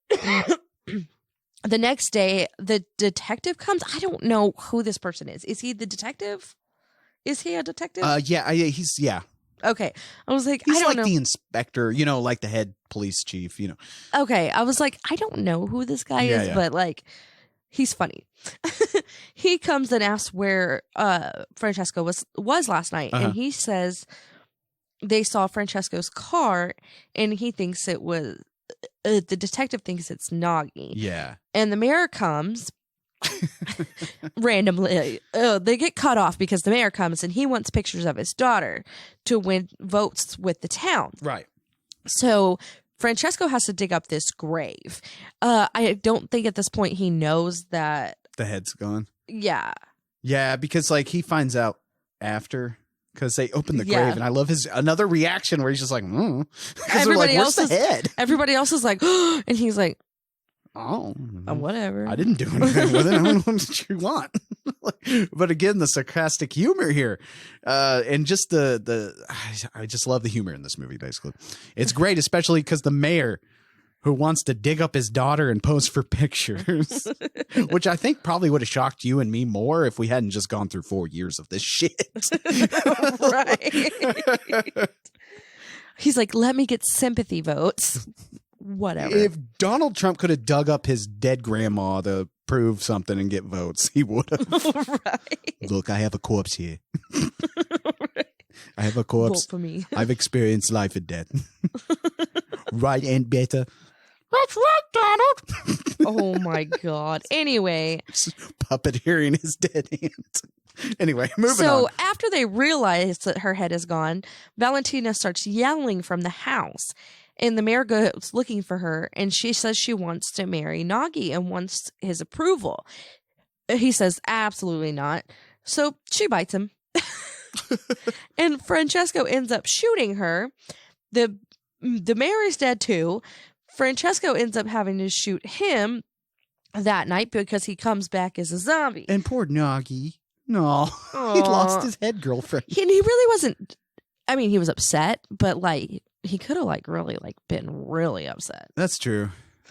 C: The next day, the detective comes. I don't know who this person is. Is he the detective? Is he a detective?
D: He's
C: Okay. I was like,
D: he's
C: I don't
D: like
C: know.
D: the inspector, like the head police chief,
C: Okay. I was like, I don't know who this guy is, but like, he's funny. He comes and asks where Francesco was last night, and he says they saw Francesco's car, and he thinks it was the detective thinks it's Nagi.
D: Yeah.
C: And the mayor comes randomly. They get cut off because the mayor comes and he wants pictures of his daughter to win votes with the town.
D: Right.
C: So Francesco has to dig up this grave. I don't think at this point he knows that
D: The head's gone.
C: Yeah.
D: Yeah, because like he finds out after because they open the grave, and I love his another reaction where he's just like,
C: Everybody
D: like, where's
C: else
D: the head?
C: Everybody else is like, and he's like,
D: oh,
C: whatever.
D: I didn't do anything with it. I don't know what you want. But again, the sarcastic humor here, and just I just love the humor in this movie. Basically, it's great, especially because the mayor, who wants to dig up his daughter and pose for pictures, which I think probably would have shocked you and me more if we hadn't just gone through 4 years of this shit.
C: Right. He's like, let me get sympathy votes. Whatever.
D: If Donald Trump could have dug up his dead grandma to prove something and get votes, he would have.
C: Right.
D: Look, I have a corpse here. I have a corpse.
C: Vote for me.
D: I've experienced life and death. Right, and better.
B: That's right, Donald.
C: Oh my God. Anyway.
D: Puppeteering his dead hand. Anyway, moving on.
C: So after they realize that her head is gone, Valentina starts yelling from the house. And the mayor goes looking for her, and she says she wants to marry Nagi and wants his approval. He says, absolutely not. So she bites him. And Francesco ends up shooting her. The mayor is dead too. Francesco ends up having to shoot him that night because he comes back as a zombie.
D: And poor Nagi. No,
C: Aw.
D: he lost his head girlfriend.
C: He really wasn't. I mean, he was upset, but like he could have really been really upset.
D: That's true.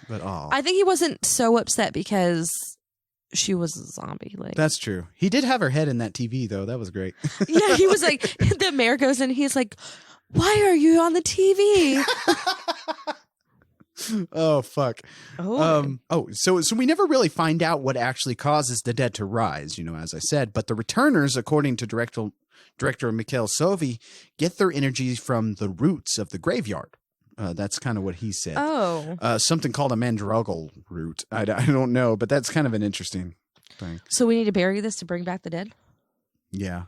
D: But
C: I think he wasn't so upset because she was a zombie. Like
D: that's true. He did have her head in that TV though. That was great.
C: Yeah, he was like, the mayor goes in, he's like, why are you on the TV?
D: Oh fuck.
C: Oh.
D: So we never really find out what actually causes the dead to rise, as I said, but the returners, according to director Mikhail Sovi, get their energy from the roots of the graveyard. That's kind of what he said.
C: Oh.
D: Something called a mandruggle root. I don't know, but that's kind of an interesting thing.
C: So we need to bury this to bring back the dead?
D: Yeah.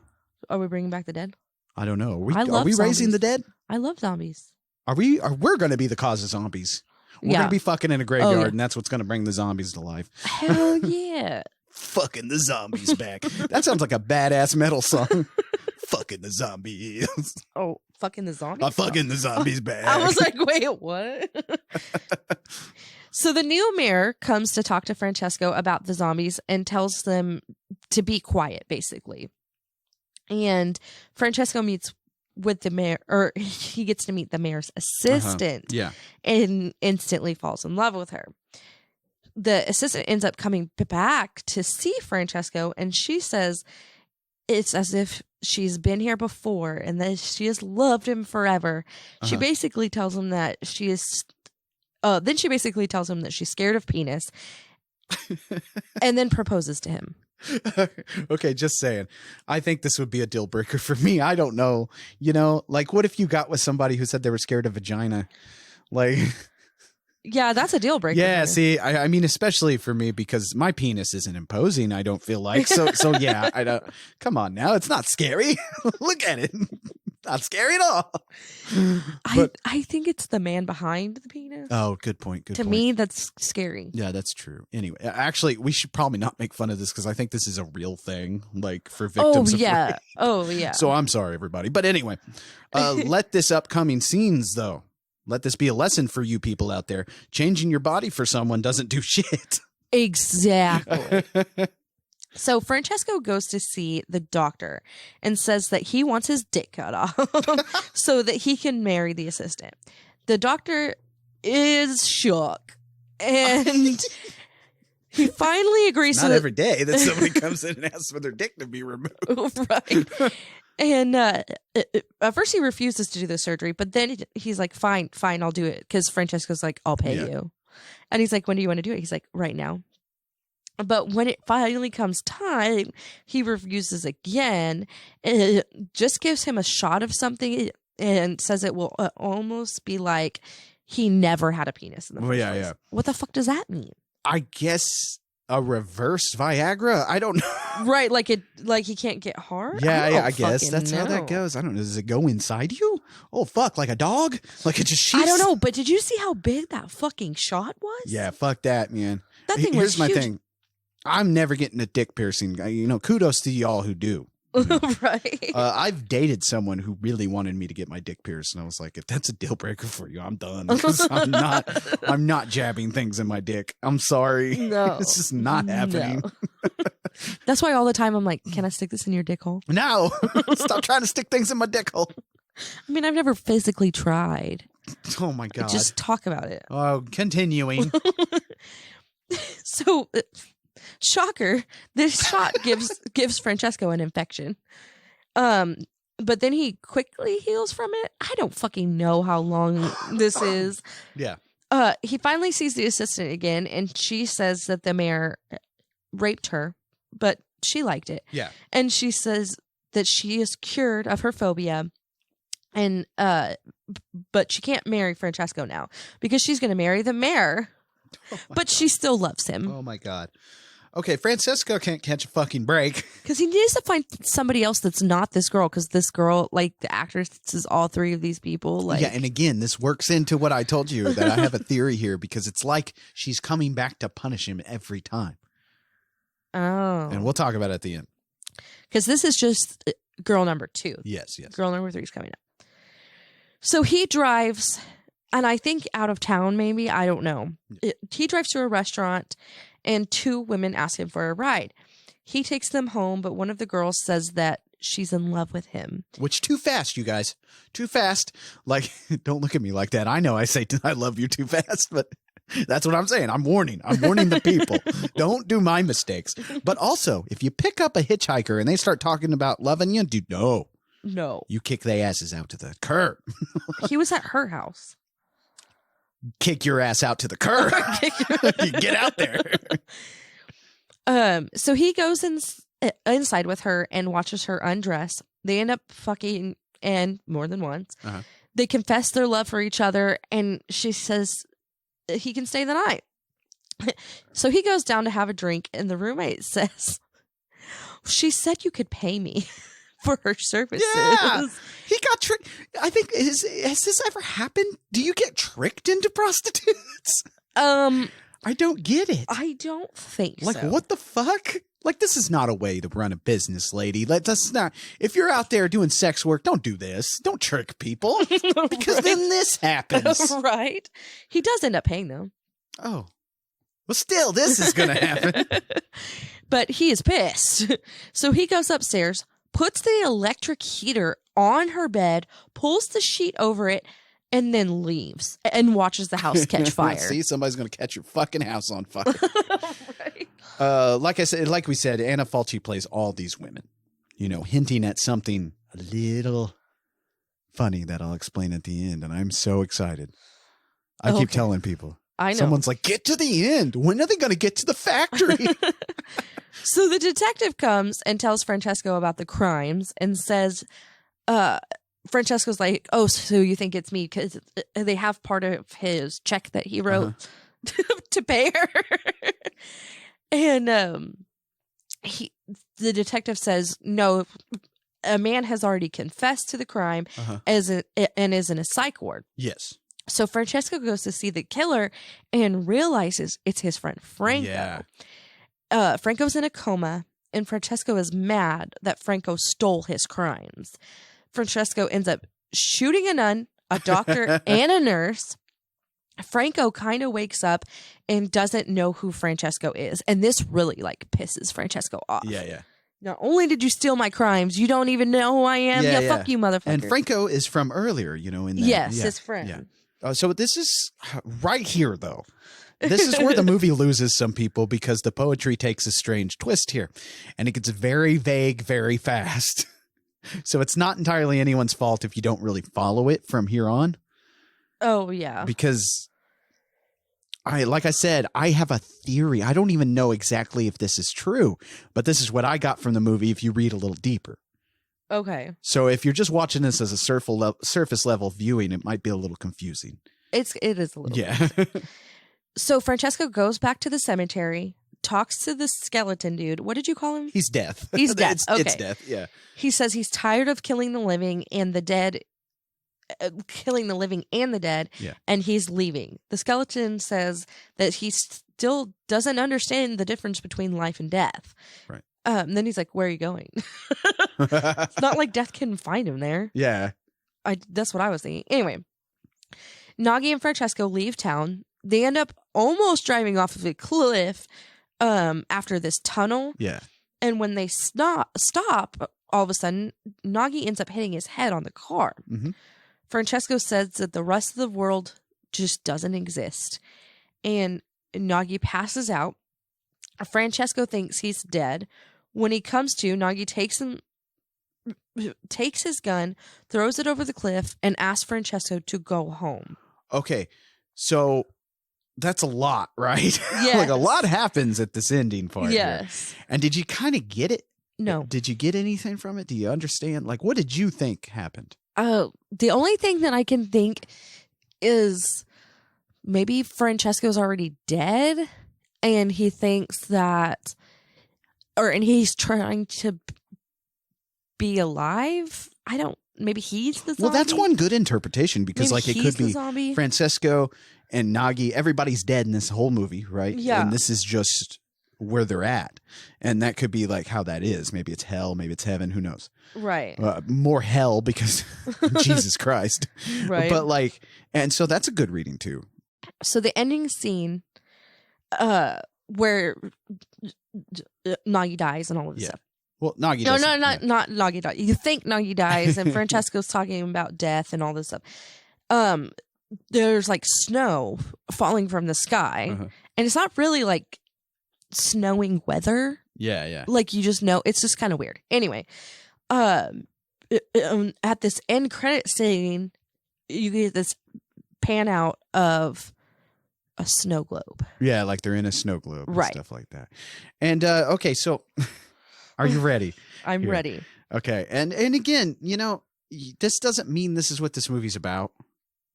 C: Are we bringing back the dead?
D: I don't know.
C: I love
D: are we raising
C: zombies.
D: the dead?
C: I love zombies.
D: We're going to be the cause of zombies. We're going to be fucking in a graveyard,
C: yeah.
D: and that's what's going to bring the zombies to life.
C: Hell yeah.
D: Fucking the zombies back. That sounds like a badass metal song. Fucking the zombies.
C: Oh, fucking the zombies?
D: Fucking the zombies back.
C: I was like, wait, what? So the new mayor comes to talk to Francesco about the zombies and tells them to be quiet, basically. And Francesco meets with the mayor, or he gets to meet the mayor's assistant
D: Yeah.
C: and instantly falls in love with her. The assistant ends up coming back to see Francesco, and she says it's as if she's been here before and that she has loved him forever. She basically tells him that she is then she basically tells him that she's scared of penis and then proposes to him.
D: Okay, just saying. I think this would be a deal breaker for me. I don't know. You know, like what if you got with somebody who said they were scared of vagina? Like
C: Yeah, that's a deal breaker.
D: yeah,
C: for me.
D: see, I mean, especially for me because my penis isn't imposing. I don't feel like so. Yeah, I don't. Come on, now it's not scary. Look at it, not scary at all. But,
C: I think it's the man behind the penis.
D: oh, good point. Good
C: to
D: point.
C: me, that's scary.
D: Yeah, that's true. Anyway, actually, we should probably not make fun of this because I think this is a real thing, like for victims.
C: Oh
D: of
C: yeah.
D: rape.
C: Oh yeah.
D: So I'm sorry, everybody. But anyway, let this upcoming scenes though. Let this be a lesson for you people out there. Changing your body for someone doesn't do shit.
C: Exactly. So Francesco goes to see the doctor and says that he wants his dick cut off so that he can marry the assistant. The doctor is shook and he finally agrees
D: Not
C: to
D: every day that somebody comes in and asks for their dick to be removed.
C: right. And at first he refuses to do the surgery, but then he's like, fine, I'll do it. Because Francesco's like, I'll pay you. And he's like, when do you want to do it? He's like, right now. But when it finally comes time, he refuses again. It just gives him a shot of something and says it will almost be like he never had a penis in the first place.
D: Yeah.
C: What the fuck does that mean?
D: I guess a reverse Viagra. I don't know.
C: Right, like he can't get hard.
D: Yeah, I guess
C: fucking
D: that's how that
C: know.
D: goes. I don't know. Does it go inside you? Oh fuck, like a dog? Like it just shoots?
C: I don't know, but did you see how big that fucking shot was?
D: Yeah, fuck that, man.
C: That thing
D: Here's
C: was
D: my
C: huge.
D: thing. I'm never getting a dick piercing. You know, kudos to y'all who do.
C: Right.
D: I've dated someone who really wanted me to get my dick pierced, and I was like, if that's a deal breaker for you, I'm done. 'Cause I'm not jabbing things in my dick. I'm sorry.
C: No.
D: It's just not happening.
C: No. That's why all the time I'm like, can I stick this in your dick hole?
D: No. Stop trying to stick things in my dick hole.
C: I mean, I've never physically tried.
D: Oh my God.
C: Just talk about it.
D: Oh, continuing.
C: So, shocker, this shot gives Francesco an infection. But then he quickly heals from it. I don't fucking know how long this is.
D: Yeah.
C: He finally sees the assistant again, and she says that the mayor raped her, but she liked it.
D: Yeah.
C: And she says that she is cured of her phobia, and but she can't marry Francesco now because she's going to marry the mayor, but she still loves him
D: Oh my God. Okay, Francesco can't catch a fucking break.
C: because he needs to find somebody else that's not this girl. Because this girl, like the actress, is all three of these people. Like,
D: Yeah, and again, this works into what I told you that I have a theory here because it's like she's coming back to punish him every time. And
C: oh,
D: we'll talk about it at the end.
C: because this is just girl number 2.
D: Yes.
C: Girl number 3 is coming up. So he drives, and I think out of town, maybe. I don't know. He drives to a restaurant, and 2 women ask him for a ride. He takes them home, but one of the girls says that she's in love with him.
D: Which too fast, you guys. Too fast. Like, don't look at me like that. I know I say I love you too fast, but that's what I'm saying. I'm warning the people. Don't do my mistakes. But also, if you pick up a hitchhiker and they start talking about loving you, dude, no.
C: No.
D: You kick their asses out to the curb.
C: He was at her house.
D: Kick your ass out to the curb. You get out there.
C: So he goes inside with her and watches her undress. They end up fucking, and more than once.
D: Uh-huh.
C: They confess their love for each other, and she says he can stay the night. So he goes down to have a drink, and the roommate says, "She said you could pay me for her services."
D: Yeah. He got tricked. I think, has this ever happened? Do you get tricked into prostitutes? I don't get it.
C: I don't think
D: Like,
C: so.
D: what the fuck? Like, this is not a way to run a business, lady. That's not. If you're out there doing sex work, don't do this. Don't trick people because then this happens.
C: Right. He does end up paying them.
D: Oh. Well, still, this is going to happen.
C: But he is pissed. So he goes upstairs, puts the electric heater on her bed, pulls the sheet over it, and then leaves and watches the house catch fire.
D: See, somebody's going to catch your fucking house on fire.
C: Right.
D: Like we said, Anna Falchi plays all these women, hinting at something a little funny that I'll explain at the end. And I'm so excited. I keep telling people.
C: I know.
D: Someone's like, get to the end. When are they going to get to the factory?
C: So the detective comes and tells Francesco about the crimes and says, Francesco's like, oh, so you think it's me? Because they have part of his check that he wrote to pay her. And the detective says, no, a man has already confessed to the crime and is in a psych ward.
D: Yes.
C: So Francesco goes to see the killer and realizes it's his friend Franco.
D: Yeah.
C: Franco's in a coma, and Francesco is mad that Franco stole his crimes. Francesco ends up shooting a nun, a doctor, and a nurse. Franco kind of wakes up and doesn't know who Francesco is. And this really pisses Francesco off.
D: Yeah.
C: Not only did you steal my crimes, you don't even know who I am. Yeah, fuck you, motherfucker.
D: And Franco is from earlier, in that.
C: Yes, his friend.
D: Yeah. So this is right here, though. This is where the movie loses some people because the poetry takes a strange twist here. And it gets very vague very fast. So it's not entirely anyone's fault if you don't really follow it from here on.
C: Oh, yeah.
D: Because, like I said, I have a theory. I don't even know exactly if this is true, but this is what I got from the movie if you read a little deeper.
C: Okay.
D: So if you're just watching this as a surface level viewing, it might be a little confusing.
C: It is a little.
D: Yeah.
C: So Francesco goes back to the cemetery, talks to the skeleton dude. What did you call him?
D: He's death.
C: He's death.
D: It's
C: Okay.
D: death. Yeah.
C: He says he's tired of killing the living and the dead. Killing the living and the dead, and he's leaving. The skeleton says that he still doesn't understand the difference between life and death.
D: Right.
C: Then he's like, where are you going? It's not like death can find him there.
D: Yeah.
C: That's what I was thinking. Anyway, Nagi and Francesco leave town. They end up almost driving off of a cliff after this tunnel.
D: Yeah.
C: And when they stop, all of a sudden, Nagi ends up hitting his head on the car.
D: Mm-hmm.
C: Francesco says that the rest of the world just doesn't exist. And Nagi passes out. Francesco thinks he's dead. When he comes to, Nagi takes his gun, throws it over the cliff, and asks Francesco to go home.
D: Okay. So that's a lot, right?
C: Yes.
D: A lot happens at this ending part.
C: Yes.
D: Here. And did you kind of get it?
C: No.
D: Did you get anything from it? Do you understand? What did you think happened?
C: The only thing that I can think is maybe Francesco's already dead and he thinks that, and he's trying to be alive. Maybe he's the zombie.
D: Well, that's one good interpretation because
C: Maybe
D: it could be
C: zombie.
D: Francesco and Nagi. Everybody's dead in this whole movie, right?
C: Yeah.
D: And this is just where they're at. And that could be how that is. Maybe it's hell, maybe it's heaven, who knows?
C: Right.
D: More hell because Jesus Christ.
C: Right.
D: But and so that's a good reading too.
C: So the ending scene where Nagi dies and all of this stuff.
D: Well, Nagi
C: No,
D: doesn't.
C: not Nagi dies. You think Nagi dies and Francesco's talking about death and all this stuff. There's snow falling from the sky. And it's not really snowing weather.
D: Yeah.
C: You just know, it's just kind of weird. Anyway, at this end credit scene, you get this pan out of a snow globe.
D: Yeah, they're in a snow globe and
C: Right.
D: stuff like that. And okay, so are you ready?
C: I'm
D: Here.
C: ready.
D: Okay. And again, this doesn't mean this is what this movie's about.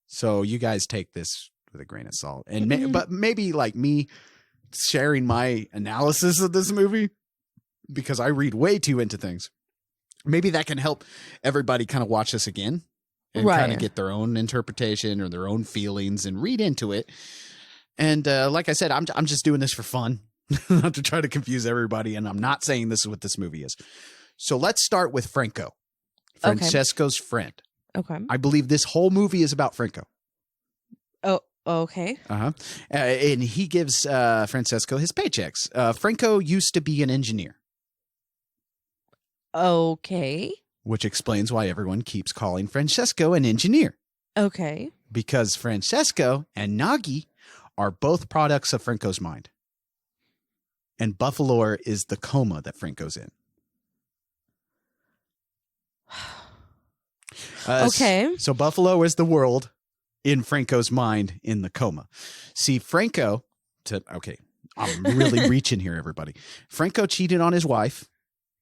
D: So you guys take this with a grain of salt. And but maybe me sharing my analysis of this movie, because I read way too into things. Maybe that can help everybody kind of watch this again and kind of get their own interpretation or their own feelings and read into it. And like I said, I'm just doing this for fun, not to try to confuse everybody. And I'm not saying this is what this movie is. So let's start with Franco, Francesco's friend.
C: Okay.
D: I believe this whole movie is about Franco.
C: Oh, Okay.
D: And he gives Francesco his paychecks. Franco used to be an engineer,
C: Okay.
D: which explains why everyone keeps calling Francesco an engineer.
C: Okay.
D: Because Francesco and Nagi are both products of Franco's mind. And Buffalore is the coma that Franco's in.
C: Okay.
D: So Buffalo is the world in Franco's mind in the coma. See, I'm really reaching here, everybody. Franco cheated on his wife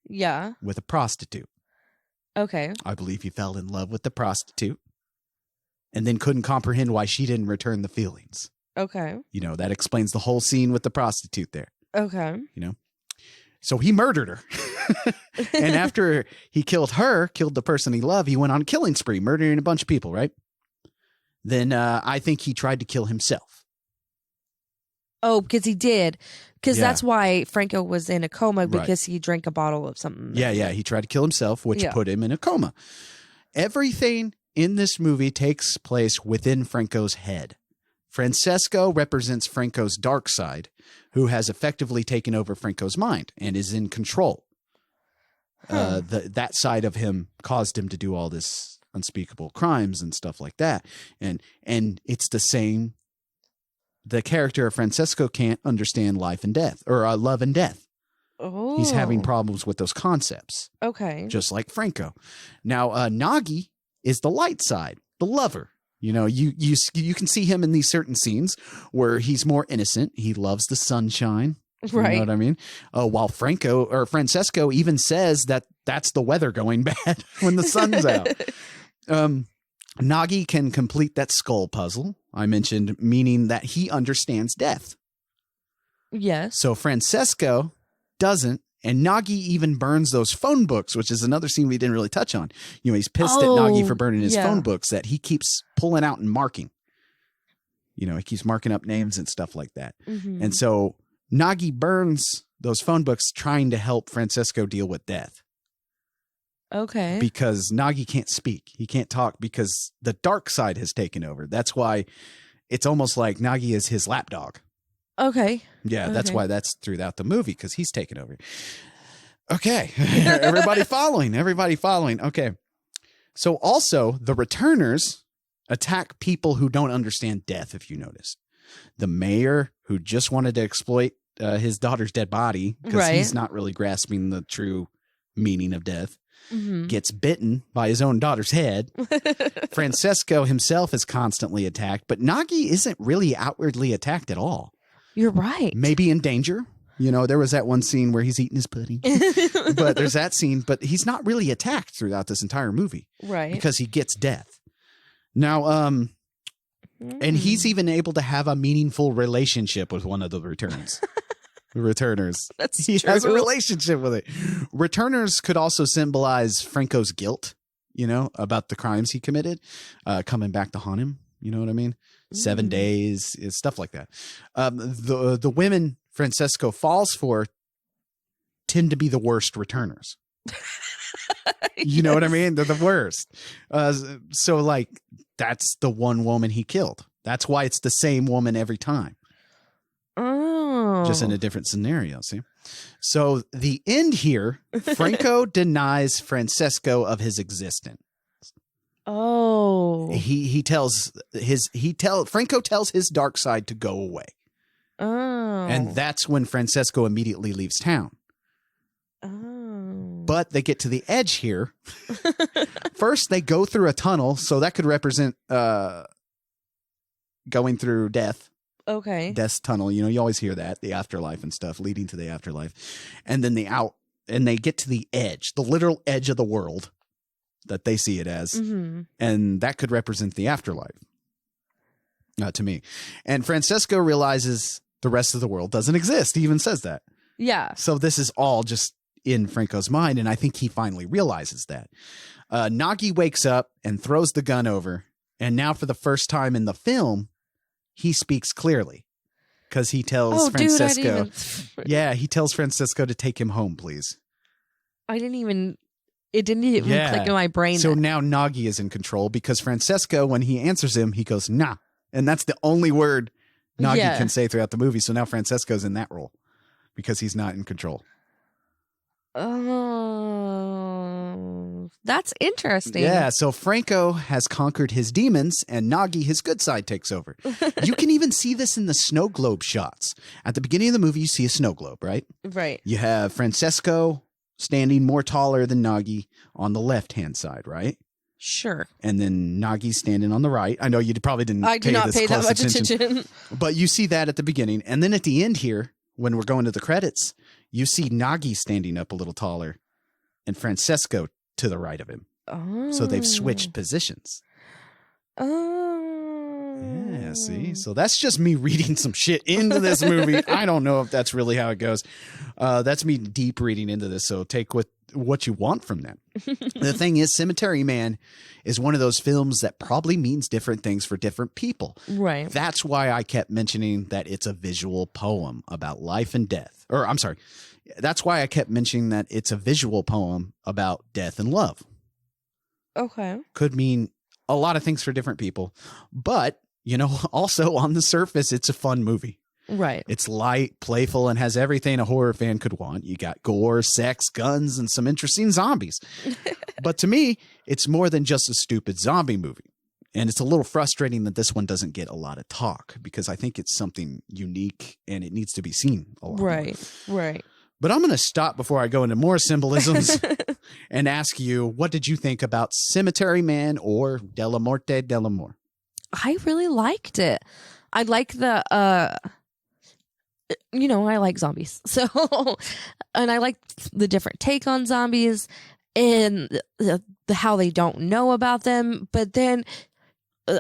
C: Yeah.
D: with a prostitute.
C: Okay.
D: I believe he fell in love with the prostitute and then couldn't comprehend why she didn't return the feelings.
C: Okay.
D: That explains the whole scene with the prostitute there.
C: Okay.
D: So he murdered her. And after he killed the person he loved, he went on a killing spree, murdering a bunch of people, right? Then I think he tried to kill himself.
C: Oh, because he did. Because
D: Yeah.
C: that's why Franco was in a coma,
D: Right.
C: because he drank a bottle of something.
D: Yeah. He tried to kill himself, which
C: Yeah.
D: put him in a coma. Everything in this movie takes place within Franco's head. Francesco represents Franco's dark side, who has effectively taken over Franco's mind and is in control. That side of him caused him to do all this unspeakable crimes and stuff like that. And it's the same. The character of Francesco can't understand life and death, or love and death.
C: Oh.
D: He's having problems with those concepts,
C: Okay.
D: just like Franco. Now, Nagi is the light side, the lover. You can see him in these certain scenes where he's more innocent. He loves the sunshine.
C: Right.
D: You know what I mean? While Francesco even says that that's the weather going bad when the sun's out. Nagi can complete that skull puzzle I mentioned, meaning that he understands death.
C: Yes.
D: So Francesco doesn't, and Nagi even burns those phone books, which is another scene we didn't really touch on. He's pissed at Nagi for burning his phone books that he keeps pulling out and marking. He keeps marking up names and stuff like that.
C: Mm-hmm.
D: And so Nagi burns those phone books trying to help Francesco deal with death.
C: Okay.
D: Because Nagi can't speak. He can't talk because the dark side has taken over. That's why it's almost like Nagi is his lapdog.
C: Okay.
D: Yeah, that's
C: Okay.
D: why that's throughout the movie, because he's taken over. Okay. Everybody following. Okay. So also, the returners attack people who don't understand death, if you notice. The mayor, who just wanted to exploit his daughter's dead body because
C: Right.
D: he's not really grasping the true meaning of death,
C: Mm-hmm.
D: gets bitten by his own daughter's head. Francesco himself is constantly attacked, but Nagi isn't really outwardly attacked at all.
C: You're right.
D: Maybe in danger. There was that one scene where he's eating his pudding. But there's that scene, but he's not really attacked throughout this entire movie
C: Right.
D: because he gets death. Now, and he's even able to have a meaningful relationship with one of the returns. The returners.
C: That's
D: He has a
C: true.
D: relationship with it. Returners could also symbolize Franco's guilt, about the crimes he committed, coming back to haunt him. You know what I mean? 7 days, stuff like that. The women Francesco falls for tend to be the worst returners. You know what I mean? They're the worst. So like, that's the one woman he killed. That's why it's the same woman every time.
C: Oh.
D: Just in a different scenario, see? So the end here, Franco denies Francesco of his existence.
C: Oh.
D: Franco tells his dark side to go away.
C: Oh.
D: And that's when Francesco immediately leaves town.
C: Oh.
D: But they get to the edge here. First, they go through a tunnel, so that could represent going through death.
C: Okay.
D: Death's tunnel. You always hear that, the afterlife and stuff, leading to the afterlife. And then they get to the edge, the literal edge of the world that they see it as.
C: Mm-hmm.
D: And that could represent the afterlife. To me. And Francesco realizes the rest of the world doesn't exist. He even says that.
C: Yeah.
D: So this is all just in Franco's mind, and I think he finally realizes that. Nagi wakes up and throws the gun over, and now for the first time in the film, he speaks clearly because he tells Francesco. He tells Francesco to take him home, please.
C: It didn't even click in my brain.
D: So now Nagi is in control because Francesco, when he answers him, he goes, nah. And that's the only word Nagi
C: Yeah.
D: can say throughout the movie. So now Francesco's in that role because he's not in control.
C: Oh, that's interesting.
D: Yeah, so Franco has conquered his demons and Nagi, his good side, takes over. You can even see this in the snow globe shots. At the beginning of the movie, you see a snow globe, right?
C: Right.
D: You have Francesco standing more taller than Nagi on the left-hand side, right?
C: Sure.
D: And then Nagi standing on the right. I know you probably didn't
C: I
D: pay
C: do not
D: this
C: pay that
D: close
C: much
D: attention.
C: attention.
D: But you see that at the beginning. And then at the end here, when we're going to the credits, you see Nagi standing up a little taller and Francesco to the right of him.
C: Oh.
D: So they've switched positions.
C: Oh.
D: Yeah, see? So that's just me reading some shit into this movie. I don't know if that's really how it goes. That's me deep reading into this. So take what you want from that. The thing is, Cemetery Man is one of those films that probably means different things for different people.
C: Right.
D: That's why I kept mentioning that it's a visual poem about life and death. Or I'm sorry. That's why I kept mentioning that it's a visual poem about death and love.
C: Okay.
D: Could mean a lot of things for different people. But, also on the surface, it's a fun movie.
C: Right.
D: It's light, playful, and has everything a horror fan could want. You got gore, sex, guns, and some interesting zombies. But to me, it's more than just a stupid zombie movie. And it's a little frustrating that this one doesn't get a lot of talk because I think it's something unique and it needs to be seen a lot more.
C: Right.
D: But I'm going to stop before I go into more symbolisms and ask you, what did you think about Cemetery Man or Della Morte dell'Amore?
C: I really liked it. I like the I like zombies. So and I like the different take on zombies and the how they don't know about them, but then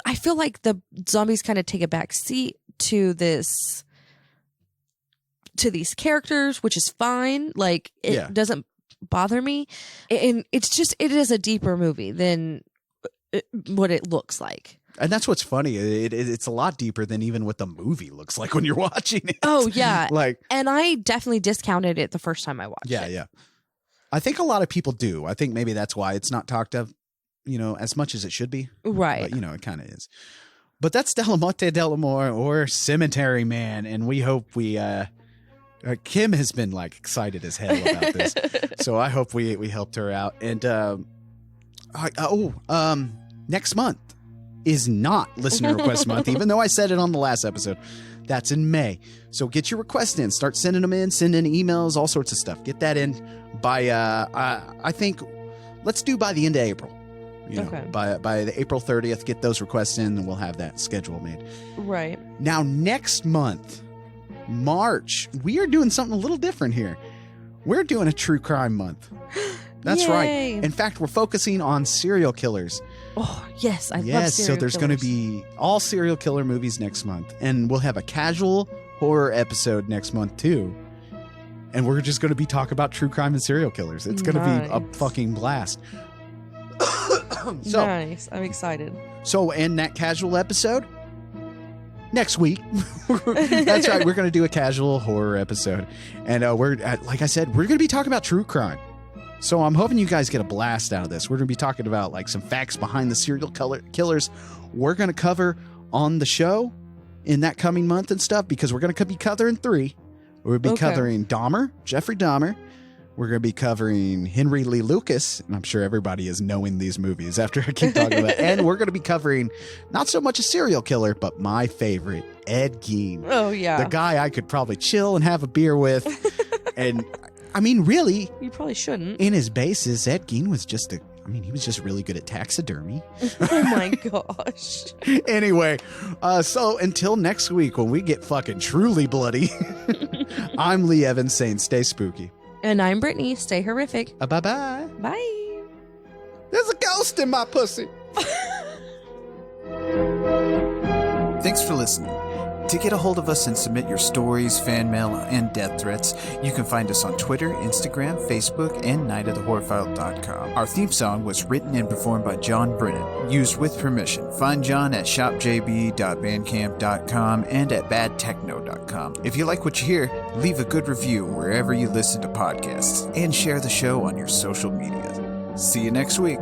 C: I feel like the zombies kind of take a back seat to these characters, which is fine. Like it doesn't bother me. And it is a deeper movie than what it looks like.
D: And that's what's funny. It's a lot deeper than even what the movie looks like when you're watching it.
C: Oh, yeah.
D: And
C: I definitely discounted it the first time I watched it.
D: Yeah. I think a lot of people do. I think maybe that's why it's not talked of, as much as it should be.
C: Right.
D: But, it kind of is. But that's Della Morte dell'Amore or Cemetery Man. And we hope Kim has been excited as hell about this. So I hope we helped her out. And, next month is not listener request month, even though I said it on the last episode. That's in May. So get your requests in. Start sending them in. Send in emails, all sorts of stuff. Get that in by, I think, let's do by the end of April.
C: Okay.
D: By the April 30th, get those requests in and we'll have that schedule made.
C: Right.
D: Now, next month, March, we are doing something a little different here. We're doing a true crime month. That's right. In fact, we're focusing on serial killers.
C: Oh, yes. I love serial killers.
D: So there's going to be all serial killer movies next month. And we'll have a casual horror episode next month, too. And we're just going to be talking about true crime and serial killers. It's going to be a fucking blast.
C: Nice. I'm excited.
D: So in that casual episode, next week, that's right, we're going to do a casual horror episode. And like I said, we're going to be talking about true crime. So I'm hoping you guys get a blast out of this. We're going to be talking about some facts behind the serial killers we're going to cover on the show in that coming month and stuff, because we're going to be covering 3. We'll be covering Dahmer, Jeffrey Dahmer. We're going to be covering Henry Lee Lucas, and I'm sure everybody is knowing these movies after I keep talking about it. And we're going to be covering not so much a serial killer, but my favorite, Ed Gein.
C: Oh, yeah.
D: The guy I could probably chill and have a beer with. And I mean, really,
C: you probably shouldn't.
D: in his basis, Ed Gein was he was just really good at taxidermy.
C: Oh my gosh.
D: Anyway, so until next week when we get fucking truly bloody, I'm Lee Evans saying stay spooky.
C: And I'm Brittany. Stay horrific.
D: Bye-bye.
C: Bye.
D: There's a ghost in my pussy.
E: Thanks for listening. To get a hold of us and submit your stories, fan mail, and death threats, you can find us on Twitter, Instagram, Facebook, and nightofthehorrorfile.com. Our theme song was written and performed by John Brennan, used with permission. Find John at shopjb.bandcamp.com and at badtechno.com. If you like what you hear, leave a good review wherever you listen to podcasts, and share the show on your social media. See you next week.